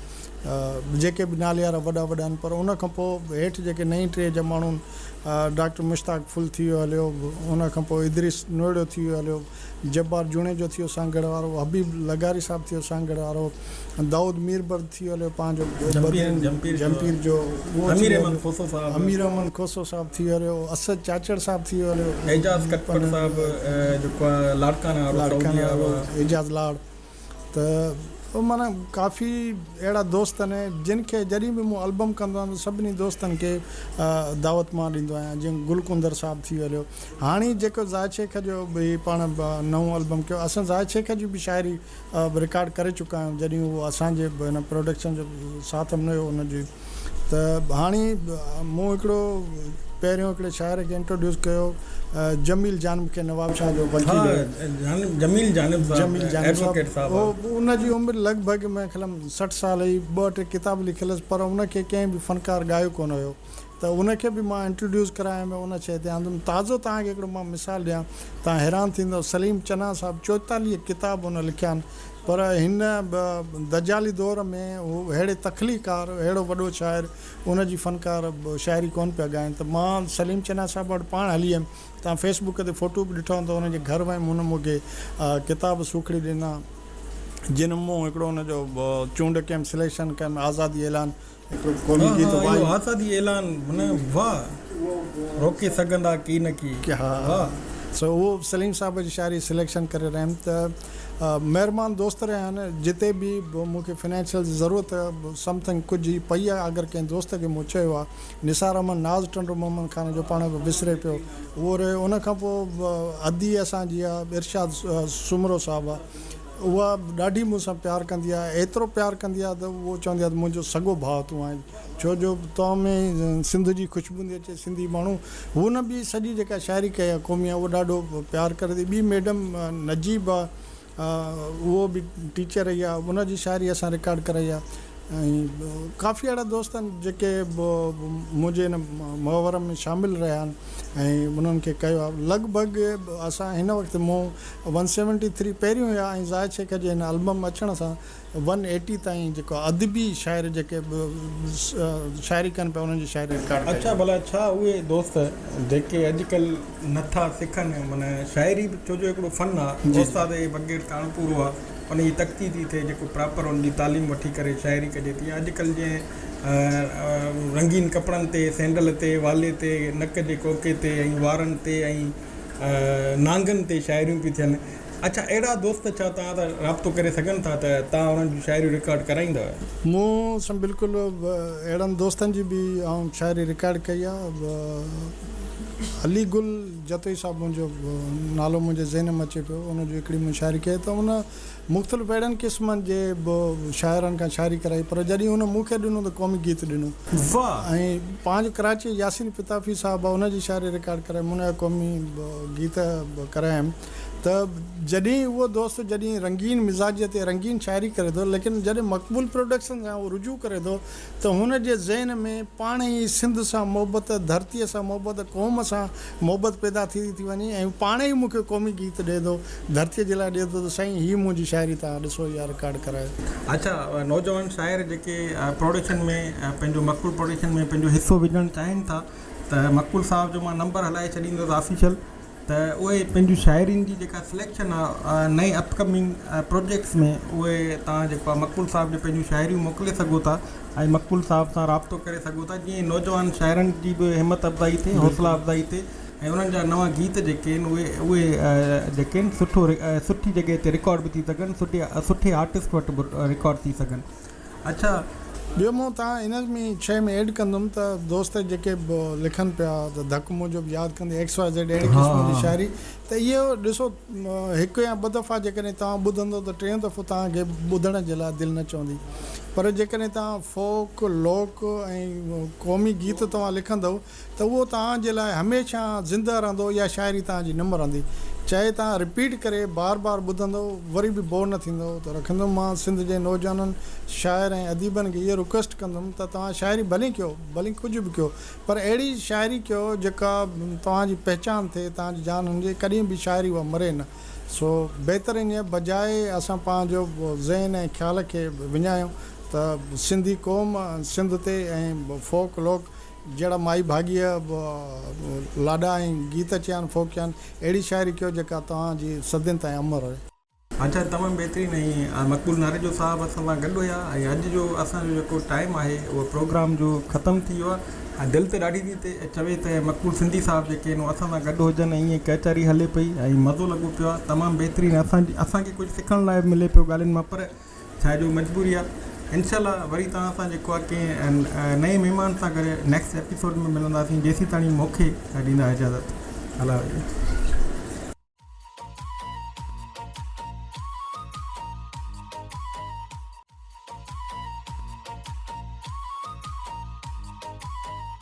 जेके बि नाले वारा वॾा वॾा आहिनि। पर उन खां पोइ हेठि जेके नई टे जा माण्हू डॉक्टर मुश्ताक फुल थी वियो हलियो, उन खां पोइ इदरीस नोएडो थी वियो हलियो, जब्बार जुणे जो थी वियो सांगड़ वारो, हबीब लगारी साहब थी वियो सांगड़ वारो, दाऊद मीरबर थी वियो हलियो पंहिंजो जमपीर जो, अमीर अहमद खोसो साहब थी वियो हलियो, असद चाचड़ साहब थी वियो हलियो, एजाज़ कटपट साहब जेको लाड़काना एजाज़ लाड़। त माना काफ़ी अहिड़ा दोस्त आहिनि जिन खे जॾहिं बि मूं एल्बम कंदो आहियां त सभिनी दोस्तनि खे दावत मां ॾींदो आहियां। जीअं गुलकुंदर साहब थी हलियो, हाणे जेको ज़ाहिद शेख जो बि पाण नओं एल्बम कयो, असां ज़ाहिद शेख जी बि शाइरी रिकॉर्ड करे चुका आहियूं जॾहिं उहो असांजे हिन प्रोडक्शन जो साथ में हुयो हुनजी। त हाणे मूं हिकिड़ो पहिरियों हिकिड़े शाइर खे इंट्रोड्यूस कयो, जमील जानब खे, नवाब शाह जो वकील जमील जानब साहब। उनजी उमिरि लॻभॻि मैं ख़्याल 60 साल हुई, 2-3 किताब लिखियलु, पर उनखे कंहिं बि फ़नकार ॻायो कोन हुयो। त उनखे बि मां इंट्रोड्यूस करायो में उन शइ ते आंदुमि। ताज़ो तव्हांखे हिकिड़ो मां मिसाल ॾियां, तव्हां हैरान थींदो, सलीम चना साहब 44 किताब उन लिखिया आहिनि, पर हिन दजाली दौर में हू अहिड़े तख़लीकार, अहिड़ो वॾो शाइर, उनजी फ़नकार शाइरी कोन पिया ॻाइनि। त मां सलीम चना साहब वटि पाण हली वियुमि, तव्हां फेसबुक ते फ़ोटो बि ॾिठो हूंदो, हुनजे घर वयुमि, हुन मूंखे किताब सूखड़ी ॾिना, जिन मूं हिकिड़ो हुनजो चूंड कयमि, सिलेक्शन कयमि, आज़ादी ऐलान हिकिड़ो क़ौमी गीत वाह, आज़ादी ऐलान, वाह रोके सघंदा की न की। हा, सो उहो सलीम साहब जी शाइरी सिलेक्शन करे रहियमि। त महिरबानी दोस्त रहिया आहिनि, जिते बि मूंखे फाइनेंशियल ज़रूरत समथिंग कुझु पई आहे, अगरि कंहिं दोस्त खे मूं चयो आहे, निसार अहमद, नाज़ टंडो मोहम्मद ख़ान जो पाण विसरे पियो, उहो रहियो। उन खां पोइ अदी असांजी आहे इरशाद सुमरो साहब आहे, उहा ॾाढी मूंसां प्यारु कंदी आहे, एतिरो प्यारु कंदी आहे त उहो चवंदी आहे त मुंहिंजो सॻो भाउ तूं आहीं, छो जो तो में सिंध जी ख़ुशबू थी अचे। सिंधी माण्हू हुन बि सॼी जेका शाइरी कई आहे क़ौमी आहे, उहो ॾाढो प्यारु करे थी। ॿी मैडम नजीब आहे, उहो बि टीचर रही आहे, उनजी शाइरी असां रिकॉर्ड कराई आहे। ऐं काफ़ी अहिड़ा दोस्त आहिनि जेके मुंहिंजे हिन मुहवरम में शामिलु रहिया आहिनि ऐं उन्हनि खे कयो आहे। लॻभॻि असां हिन वक़्तु मूं 173 पहिरियों हुया, ऐं ज़ाहिद शेख जे हिन एल्बम अचण सां 180 ताईं जेको अदबी शाइर जेके शाइरी कनि पिया, उन्हनि जी शाइरी रिकॉर्ड। अच्छा भला छा उहे दोस्त जेके अॼुकल्ह नथा सिखनि, माना शाइरी बि छो जो हिकिड़ो फ़न आहे, उस्ताद जे बग़ैर कान पूरो आहे, उन जी तकती थी थिए, जेको प्रॉपर उन जी तालीम वठी करे शाइरी कजे थी। अॼुकल्ह जीअं रंगीन कपिड़नि ते, सैंडल ते, वाले ते, नक जे कोके ते, ऐं वारनि ते, ऐं नांगनि ते शाइरियूं पई थियनि। अच्छा, अहिड़ा दोस्त छा तव्हां सां राब्तो करे सघनि था त तव्हां उन्हनि जूं शायरियूं रिकॉर्ड कराईंदव? मूं सां बिल्कुलु अहिड़नि दोस्तनि जी बि आउं शाइरी रिकॉर्ड कई आहे। अली गुल जतोई साहिबु मुंहिंजो नालो मुंहिंजे ज़हन में अचे पियो, उनजो हिकिड़ी मूं शाइरी कई त उन मुख़्तलिफ़ अहिड़नि क़िस्मनि जे शाइरनि खां शाइरी कराई, पर जॾहिं उन मूंखे ॾिनो त क़ौमी गीत ॾिनो। वाह। ऐं पंहिंजो कराची यासीन पिताफ़ी साहिबु आहे, उनजी शाइरी रिकॉर्ड कराई, मुंहिंजा क़ौमी गीत करायमि। त जॾहिं उहो दोस्त जॾहिं रंगीन मिज़ाज ते रंगीन शाइरी करे थो, लेकिन जॾहिं मक़बूल प्रोडक्शन सां उहो रुजू करे थो त हुन जे ज़हन में पाण ई सिंध सां मोहबत, धरतीअ सां मोहबत, क़ौम सां मोहबत पैदा थी वञे, ऐं पाण ई मूंखे क़ौमी गीत ॾिए थो, धरतीअ जे लाइ ॾिए थो त साईं हीअ मुंहिंजी शाइरी तव्हां ॾिसो या रिकॉर्ड करायो। अच्छा, नौजवान शाइर जेके प्रोडक्शन में पंहिंजो मक़बूल प्रोडक्शन में पंहिंजो हिसो विझणु चाहिनि था, त मक़बूल साहिब जो मां नंबर हलाए छॾींदुसि ऑफिशियल, त उहे पंहिंजूं शाइरीनि जी जेका सिलेक्शन आहे नए अपकमिंग प्रोजेक्ट्स में, उहे तव्हां जेको आहे मक़बूल साहिब जो पंहिंजूं शाइरियूं मोकिले सघो था ऐं मक़बूल साहिब सां राब्तो करे सघो था, जीअं नौजवान शाइरनि जी बि हिमत अफ़ज़ाई थिए, हौसला अफ़ज़ाई थिए, ऐं उन्हनि जा नवां गीत जेके आहिनि उहे जेके आहिनि सुठी जॻह ते रिकॉर्ड बि थी सघनि, सुठे आर्टिस्ट वटि बि रिकॉर्ड थी सघनि। अच्छा, ॿियो मूं तव्हां इन में शइ में ऐड कंदुमि त दोस्त जेके लिखनि पिया त धक मुंहिंजो बि यादि कंदे XYZ अहिड़े क़िस्म जी शाइरी, त इहो ॾिसो हिकु या ॿ दफ़ा जेकॾहिं तव्हां ॿुधंदो त टे दफ़ो तव्हांखे ॿुधण जे लाइ दिलि न चवंदी, पर जेकॾहिं तव्हां फोक, लोक ऐं क़ौमी गीत तव्हां लिखंदव त उहो तव्हांजे लाइ हमेशह ज़िंदा रहंदो, इहा शाइरी तव्हांजी न मरंदी। चाहे तव्हां रिपीट करे बार बार ॿुधंदव वरी बि बोर न थींदो। त रखंदुमि मां सिंध जे नौजवाननि शाइर ऐं अदीबनि खे इहो रिक्वेस्ट कंदुमि त तव्हां शाइरी भली कयो, भली कुझु बि कयो, पर अहिड़ी शाइरी कयो जेका तव्हांजी पहचान थिए, तव्हांजी जान हुजे, कॾहिं बि शाइरी उहा मरे न। सो बहितर इन बजाए असां पंहिंजो ज़हन ऐं ख़्याल खे विञायूं त सिंधी क़ौम सिंध ते ऐं फोक लोक जहिड़ा माई भाॻीअ लाॾा ऐं गीत चया आहिनि, फोक चया आहिनि, अहिड़ी शाइरी कयो जेका तव्हांजी सदियुनि ताईं अमर रहे। अच्छा, तमामु बहितरीनु। ऐं मक़बूल नारेजो साहिबु असां सां गॾु हुया, ऐं अॼु जो असांजो जेको टाइम आहे उहो प्रोग्राम जो ख़तमु थी वियो आहे। ऐं दिलि त ॾाढी थी चवे त मक़बूल सिंधी साहिबु जेके आहिनि असां सां गॾु हुजनि, ऐं ईअं कचहरी हले पई ऐं मज़ो लॻो पियो आहे, तमामु बहितरीनु। असांखे कुझु सिखण लाइ मिले पियो ॻाल्हियुनि मां, पर छा जो मजबूरी आहे। इंशाल्लाह वरी तव्हां सां जेको आहे कंहिं नए महिमान सां गॾु नेक्स्ट एपिसोड में मिलंदासीं। जेसीं ताणी मूंखे ॾींदा इजाज़त। अलाह।